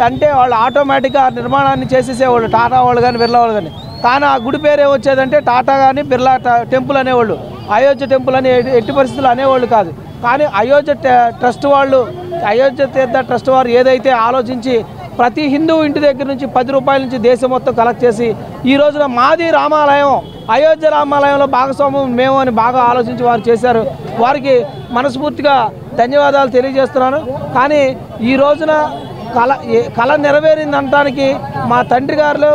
అంటే వాళ్ళు ఆటోమేటిక్గా నిర్మాణాన్ని చేసేసేవాళ్ళు, టాటా వాళ్ళు కానీ బిర్లా వాళ్ళు కానీ. కానీ ఆ గుడి పేరు ఏమొచ్చేదంటే టాటా కానీ బిర్లా టెంపుల్ అనేవాళ్ళు, అయోధ్య టెంపుల్ అని ఎట్టి పరిస్థితులు అనేవాళ్ళు కాదు. కానీ అయోధ్య ట్రస్ట్ వాళ్ళు, అయోధ్య తీర్థ ట్రస్ట్ వారు ఏదైతే ఆలోచించి ప్రతి హిందూ ఇంటి దగ్గర నుంచి 10 రూపాయల నుంచి దేశం మొత్తం కలెక్ట్ చేసి ఈ రోజున మాది రామాలయం, అయోధ్య రామాలయంలో భాగస్వామ్యం మేము అని బాగా ఆలోచించి వారు చేశారు. వారికి మనస్ఫూర్తిగా ధన్యవాదాలు తెలియజేస్తున్నాను. కానీ ఈ రోజున కళ నెరవేరింది అనడానికి మా తండ్రి గారు,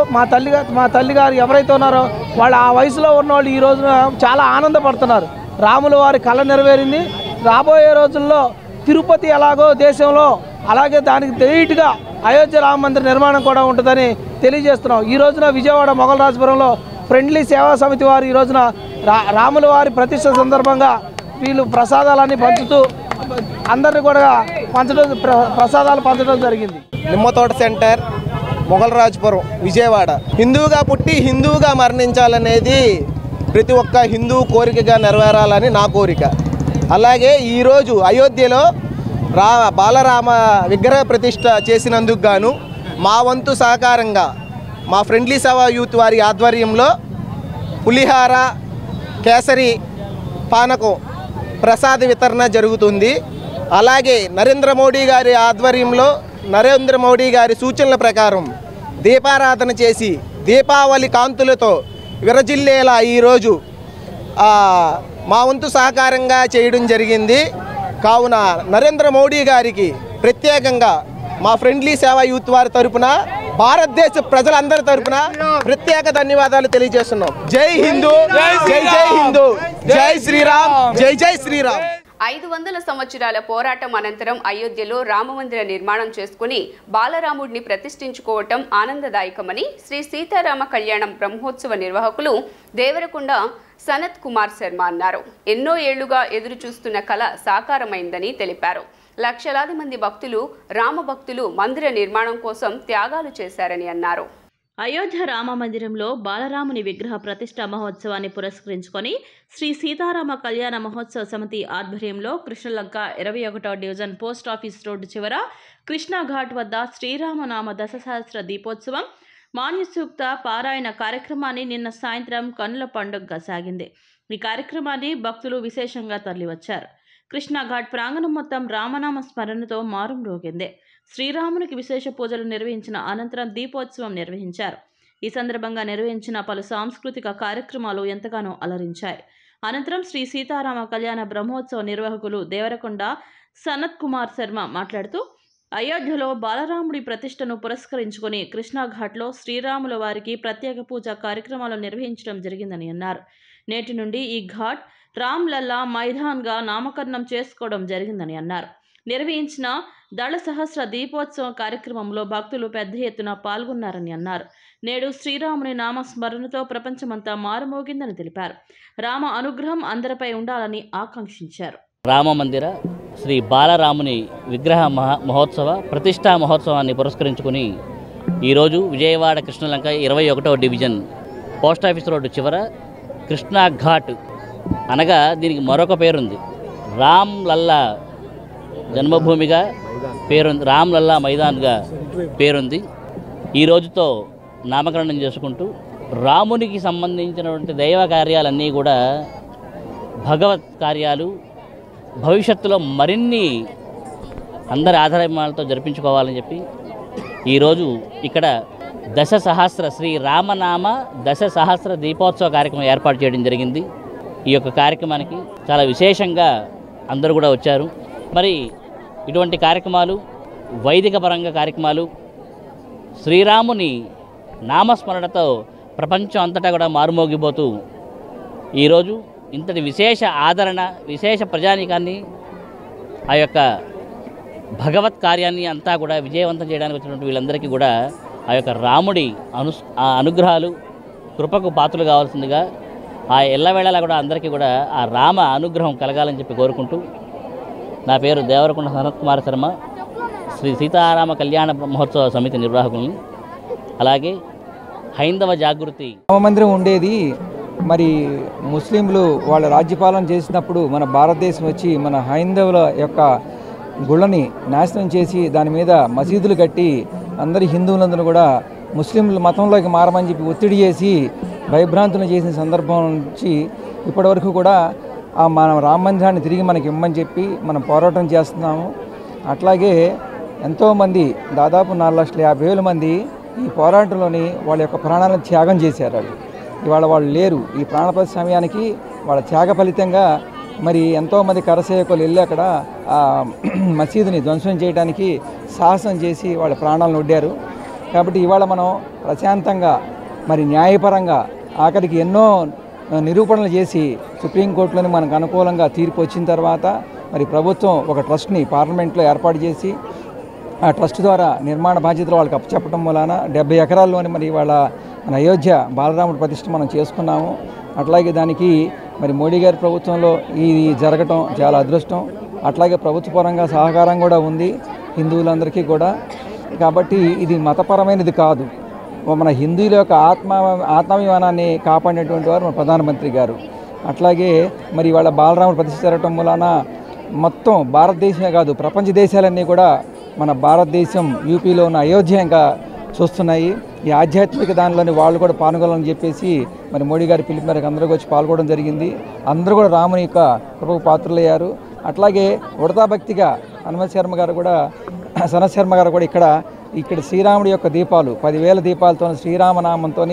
మా తల్లిగారు ఎవరైతే ఉన్నారో వాళ్ళు ఆ వయసులో ఉన్నవాళ్ళు ఈ రోజున చాలా ఆనందపడుతున్నారు. రాముల వారి కళ నెరవేరింది. రాబోయే రోజుల్లో తిరుపతి ఎలాగో దేశంలో అలాగే దానికి ధీటుగా అయోధ్య రామ మందిర నిర్మాణం కూడా ఉంటుందని తెలియజేస్తున్నాం. ఈ రోజున విజయవాడ మొగలరాజపురంలో ఫ్రెండ్లీ సేవా సమితి వారు ఈ రోజున రాముల వారి ప్రతిష్ట సందర్భంగా వీళ్ళు ప్రసాదాలన్నీ పంచుతూ అందరినీ కూడా ప్రసాదాలు పంచడం జరిగింది. నిమ్మతోట సెంటర్, మొగలరాజపురం, విజయవాడ. హిందువుగా పుట్టి హిందువుగా మరణించాలనేది ప్రతి ఒక్క హిందువు కోరికగా నెరవేరాలని నా కోరిక. అలాగే ఈరోజు అయోధ్యలో బాలరామ విగ్రహ ప్రతిష్ఠ చేసినందుకు గాను మా వంతు సహకారంగా మా ఫ్రెండ్లీ సేవా యూత్ వారి ఆధ్వర్యంలో పులిహార, కేసరి, పానకం ప్రసాద వితరణ జరుగుతుంది. అలాగే నరేంద్ర మోడీ గారి ఆధ్వర్యంలో నరేంద్ర మోడీ గారి సూచనల ప్రకారం దీపారాధన చేసి దీపావళి కాంతులతో విరజిల్లేలా ఈరోజు మా వంతు సహకారంగా చేయడం జరిగింది. కావున నరేంద్ర మోడీ గారికి ప్రత్యేకంగా మా ఫ్రెండ్లీ సేవా యూత్ వారి తరపున, భారతదేశ ప్రజలందరి తరపున ప్రత్యేక ధన్యవాదాలు తెలియజేస్తున్నాం. జై హిందూ, జై జై హిందూ, జై శ్రీరామ్, జై జై శ్రీరామ్. 500 సంవత్సరాల పోరాటం అనంతరం అయోధ్యలో రామమందిర నిర్మాణం చేసుకుని బాలరాముడిని ప్రతిష్ఠించుకోవటం ఆనందదాయకమని శ్రీ సీతారామ కళ్యాణం బ్రహ్మోత్సవ నిర్వాహకులు దేవరకొండ సనత్ కుమార్ శర్మ అన్నారు. ఎన్నో ఏళ్లుగా ఎదురు చూస్తున్న కళ సాకారమైందని తెలిపారు. లక్షలాది మంది భక్తులు, రామభక్తులు మందిర నిర్మాణం కోసం త్యాగాలు చేశారని అన్నారు. అయోధ్య రామ మందిరంలో బాలరాముని విగ్రహ ప్రతిష్ఠా మహోత్సవాన్ని పురస్కరించుకొని శ్రీ సీతారామ కళ్యాణ మహోత్సవ సమితి ఆధ్వర్యంలో కృష్ణలంక 21వ డివిజన్ పోస్ట్ ఆఫీస్ రోడ్డు చివర కృష్ణాఘాట్ వద్ద శ్రీరామనామ దశసహస్ర దీపోత్సవం మాన్యసూక్త పారాయణ కార్యక్రమాన్ని నిన్న సాయంత్రం కన్నుల పండుగగా సాగింది. ఈ కార్యక్రమాన్ని భక్తులు విశేషంగా తరలివచ్చారు. కృష్ణాఘాట్ ప్రాంగణం మొత్తం రామనామ స్మరణతో మారుమ్రోగింది. శ్రీరామునికి విశేష పూజలు నిర్వహించిన అనంతరం దీపోత్సవం నిర్వహించారు. ఈ సందర్భంగా నిర్వహించిన పలు సాంస్కృతిక కార్యక్రమాలు ఎంతగానో అలరించాయి. అనంతరం శ్రీ సీతారామ కళ్యాణ బ్రహ్మోత్సవ నిర్వాహకులు దేవరకొండ సనత్ కుమార్ శర్మ మాట్లాడుతూ అయోధ్యలో బాలరాముడి ప్రతిష్టను పురస్కరించుకొని కృష్ణాఘాట్లో శ్రీరాముల వారికి ప్రత్యేక పూజా కార్యక్రమాలు నిర్వహించడం జరిగిందని అన్నారు. నేటి నుండి ఈ ఘాట్ రామ్ లల్లా మైదాన్గా నామకరణం చేసుకోవడం జరిగిందని అన్నారు. నిర్వహించిన దళ సహస్ర దీపోత్సవ కార్యక్రమంలో భక్తులు పెద్ద ఎత్తున పాల్గొన్నారని అన్నారు. నేడు శ్రీరాముని నామస్మరణతో ప్రపంచమంతా మారుమోగిందని తెలిపారు. రామ అనుగ్రహం అందరిపై ఉండాలని ఆకాంక్షించారు. రామమందిర శ్రీ బాలరాముని విగ్రహ మహోత్సవ ప్రతిష్టా మహోత్సవాన్ని పురస్కరించుకుని ఈరోజు విజయవాడ కృష్ణలంక 21వ డివిజన్ పోస్టాఫీస్ రోడ్డు చివర కృష్ణా ఘాట్ అనగా దీనికి మరొక పేరుంది, రామ్ లల్లా జన్మభూమిగా పేరుంది, రామ్ లల్లా మైదాన్గా పేరుంది. ఈ రోజుతో నామకరణం చేసుకుంటూ రామునికి సంబంధించినటువంటి దైవ కార్యాలన్నీ కూడా భగవత్ కార్యాలు భవిష్యత్తులో మరిన్ని అందరి ఆధారమాలతో జరిపించుకోవాలని చెప్పి ఈరోజు ఇక్కడ శ్రీ రామనామ దశసహస్ర దీపోత్సవ కార్యక్రమం ఏర్పాటు చేయడం జరిగింది. ఈ యొక్క కార్యక్రమానికి చాలా విశేషంగా అందరూ కూడా వచ్చారు. మరి ఇటువంటి కార్యక్రమాలు, వైదిక పరంగా కార్యక్రమాలు, శ్రీరాముని నామస్మరణతో ప్రపంచం అంతటా కూడా మారుమోగిపోతూ ఈరోజు ఇంతటి విశేష ఆదరణ, విశేష ప్రజానీకాన్ని, ఆ యొక్క భగవత్ కార్యాన్ని అంతా కూడా విజయవంతం చేయడానికి వచ్చినటువంటి వీళ్ళందరికీ కూడా ఆ యొక్క రాముడి అనుగ్రహాలు, కృపకు పాత్రలు కావాల్సిందిగా ఆ ఎల్లవేళలా కూడా అందరికీ కూడా ఆ రామ అనుగ్రహం కలగాలని చెప్పి కోరుకుంటూ, నా పేరు దేవరకొండ సనత్ కుమార్ శర్మ, శ్రీ సీతారామ కళ్యాణ మహోత్సవ సమితి నిర్వాహకుల్ని. అలాగే హైందవ జాగృతి రామమందిరం ఉండేది మరి ముస్లింలు వాళ్ళ రాజ్యపాలన చేసినప్పుడు మన భారతదేశం వచ్చి మన హైందవుల యొక్క గుళ్ళని నాశనం చేసి దాని మీద మసీదులు కట్టి అందరి హిందువులందరూ కూడా ముస్లింల మతంలోకి మారమని చెప్పి ఒత్తిడి చేసి భయభ్రాంతులను చేసిన సందర్భం నుంచి ఇప్పటి వరకు కూడా మన రామ మందిరాన్ని తిరిగి మనకి ఇమ్మని చెప్పి మనం పోరాటం చేస్తున్నాము. అట్లాగే ఎంతోమంది దాదాపు 4,50,000 మంది ఈ పోరాటంలోని వాళ్ళ యొక్క ప్రాణాలను త్యాగం చేశారు. ఇవాళ వాళ్ళు లేరు. ఈ ప్రాణపతి సమయానికి వాళ్ళ త్యాగ ఫలితంగా మరి ఎంతోమంది కరసేవకులు వెళ్ళి అక్కడ మసీదుని ధ్వంసం చేయడానికి సాహసం చేసి వాళ్ళ ప్రాణాలను ఒడ్డారు. కాబట్టి ఇవాళ మనం ప్రశాంతంగా మరి న్యాయపరంగా ఆఖరికి ఎన్నో నిరూపణలు చేసి సుప్రీంకోర్టులోని మనకు అనుకూలంగా తీర్పు వచ్చిన తర్వాత మరి ప్రభుత్వం ఒక ట్రస్ట్ని పార్లమెంట్లో ఏర్పాటు చేసి ఆ ట్రస్ట్ ద్వారా నిర్మాణ బాధ్యతలు వాళ్ళకి అప్పచెప్పడం మూలాన 70 ఎకరాల్లోని మరి వాళ్ళ మన అయోధ్య బాలరాముడి ప్రతిష్ఠ మనం చేసుకున్నాము. అట్లాగే దానికి మరి మోడీ గారి ప్రభుత్వంలో ఇది జరగటం చాలా అదృష్టం. అట్లాగే ప్రభుత్వపరంగా సహకారం కూడా ఉంది హిందువులందరికీ కూడా. కాబట్టి ఇది మతపరమైనది కాదు, మన హిందువుల యొక్క ఆత్మాభిమానాన్ని కాపాడినటువంటి వారు మన ప్రధానమంత్రి గారు. అట్లాగే మరి వాళ్ళ బాలరాముడు ప్రతిష్ఠ జరగటం మూలాన మొత్తం భారతదేశమే కాదు ప్రపంచ దేశాలన్నీ కూడా మన భారతదేశం యూపీలో ఉన్న అయోధ్య ఇంకా చూస్తున్నాయి. ఈ ఆధ్యాత్మిక దానిలోని వాళ్ళు కూడా పాల్గొనాలని చెప్పేసి మరి మోడీ గారి పిలుపు మేరకు అందరూ వచ్చి పాల్గొనడం జరిగింది. అందరూ కూడా రాముని యొక్క కృపకు పాత్రులయ్యారు. అట్లాగే ఉడతా భక్తిగా సనత్ శర్మ గారు కూడా ఇక్కడ శ్రీరాముడి యొక్క దీపాలు 10,000 దీపాలతో శ్రీరామనామంతో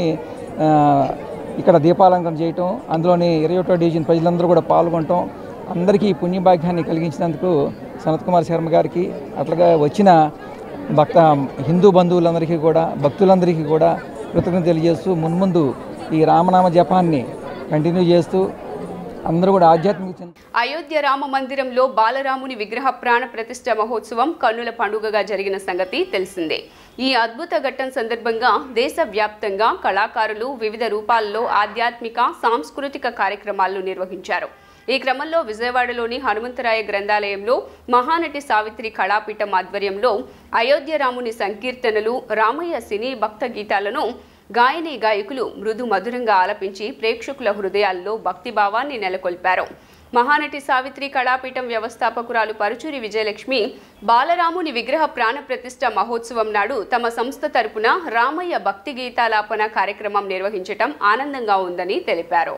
ఇక్కడ దీపాలంకరణ చేయటం, అందులోని 21వ డివిజన్ ప్రజలందరూ కూడా పాల్గొనటం, అందరికీ ఈ పుణ్యభాగ్యాన్ని కలిగించినందుకు సనత్ కుమార్ శర్మ గారికి, అట్లాగా వచ్చిన హిందూ బంధువులందరికీ కూడా, భక్తులందరికీ కూడా కృతజ్ఞతలు తెలియజేస్తూ మున్ముందు ఈ రామనామ జపాన్ని కంటిన్యూ చేస్తూ అందరూ కూడా ఆధ్యాత్మిక. అయోధ్య రామ మందిరంలో బాలరాముని విగ్రహ ప్రాణ ప్రతిష్ఠ మహోత్సవం కన్నుల పండుగగా జరిగిన సంగతి తెలిసిందే. ఈ అద్భుత ఘట్టం సందర్భంగా దేశవ్యాప్తంగా కళాకారులు వివిధ రూపాల్లో ఆధ్యాత్మిక సాంస్కృతిక కార్యక్రమాలను నిర్వహించారు. ఈ క్రమంలో విజయవాడలోని హనుమంతరాయ గ్రంథాలయంలో మహానటి సావిత్రి కళాపీఠం ఆధ్వర్యంలో అయోధ్య రాముని సంకీర్తనలు, రామయ్య సినీ భక్త గీతాలను గాయని గాయకులు మృదు మధురంగా ఆలపించి ప్రేక్షకుల హృదయాల్లో భక్తిభావాన్ని నెలకొల్పారు. మహానటి సావిత్రి కళాపీఠం వ్యవస్థాపకురాలు పరుచూరి విజయలక్ష్మి బాలరాముని విగ్రహ ప్రాణ ప్రతిష్ఠ మహోత్సవం నాడు తమ సంస్థ తరపున రామయ్య భక్తి గీతాలాపన కార్యక్రమం నిర్వహించటం ఆనందంగా ఉందని తెలిపారు.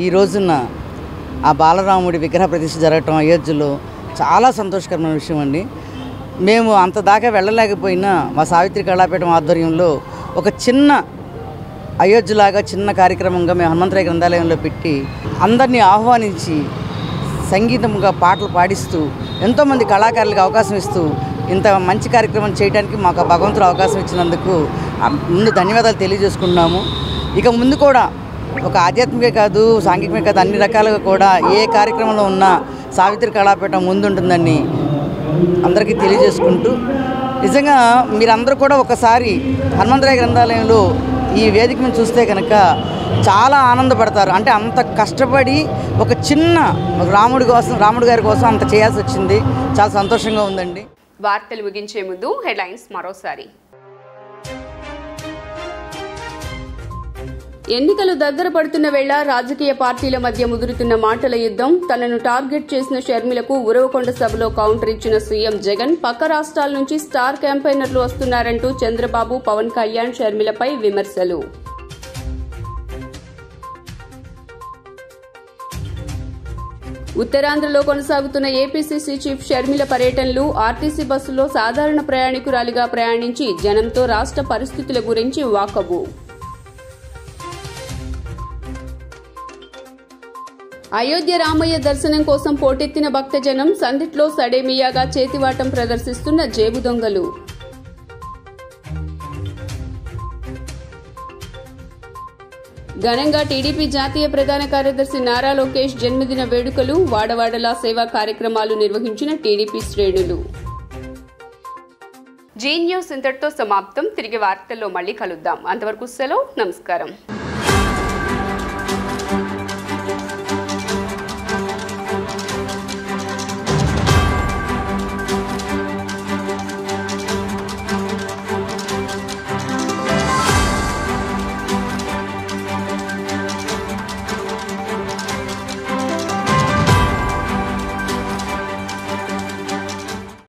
ఈ రోజున ఆ బాలరాముడి విగ్రహ ప్రతిష్ఠ జరగటం అయోధ్యలో చాలా సంతోషకరమైన విషయం అండి. మేము అంత దాకా వెళ్ళలేకపోయినా మా సావిత్రి కళాపీఠం ఆధ్వర్యంలో ఒక చిన్న అయోధ్యలాగా చిన్న కార్యక్రమంగా మేము హనుమంతరాయ గ్రంథాలయంలో పెట్టి అందరినీ ఆహ్వానించి సంగీతంగా పాటలు పాడిస్తూ ఎంతోమంది కళాకారులకు అవకాశం ఇస్తూ ఇంత మంచి కార్యక్రమం చేయడానికి మాకు భగవంతుడు అవకాశం ఇచ్చినందుకు ముందు ధన్యవాదాలు తెలియజేసుకున్నాము. ఇక ముందు కూడా ఒక ఆధ్యాత్మికే కాదు, సాంఘికమే కాదు, అన్ని రకాలుగా కూడా ఏ కార్యక్రమంలో ఉన్నా సావిత్రి కళాపీఠం ముందుంటుందని అందరికీ తెలియజేసుకుంటూ, నిజంగా మీరందరూ కూడా ఒకసారి హనుమంతరాయ గ్రంథాలయంలో ఈ వేదిక మీద చూస్తే కనుక చాలా ఆనందపడతారు. అంటే అంత కష్టపడి ఒక చిన్న రాముడి గారి కోసం అంత చేయాల్సి వచ్చింది. చాలా సంతోషంగా ఉందండి. వార్తలు ముగించే ముందు హెడ్లైన్స్ మరోసారి. ఎన్నికలు దగ్గర పడుతున్న వేళ రాజకీయ పార్టీల మధ్య ముదురుతున్న మాటల యుద్ధం. తనను టార్గెట్ చేసిన షర్మిలకు ఉరవకొండ సభలో కౌంటర్ ఇచ్చిన సీఎం జగన్. పక్క రాష్ట్రాల నుంచి స్టార్ క్యాంపెయినర్లు వస్తున్నారంటూ చంద్రబాబు, పవన్ కళ్యాణ్ షర్మిలపై విమర్శలు. ఉత్తరాంధ్రలో కొనసాగుతున్న ఏపీసీసీ చీఫ్ షర్మిల పర్యటనలు. ఆర్టీసీ బస్సులో సాధారణ ప్రయాణికురాలిగా ప్రయాణించి జనంతో రాష్ట్ర పరిస్థితుల గురించి వాకబు. అయోధ్య రామయ్య దర్శనం కోసం పోటెత్తిన భక్తజనం. సందిట్లో సడేమియాగా చేతివాటం ప్రదర్శిస్తున్న జేబు దొంగలు. ఘనంగా టీడీపీ జాతీయ ప్రధాన కార్యదర్శి నారా లోకేష్ జన్మదిన వేడుకలు. వాడవాడలా సేవా కార్యక్రమాలు నిర్వహించిన టీడీపీ శ్రేణులు. జీ న్యూస్ ఇంతటితో సమాప్తం. తిరిగి వార్తల్లో మళ్ళీ కలుద్దాం. అంతవరకు సెలవు. నమస్కారం.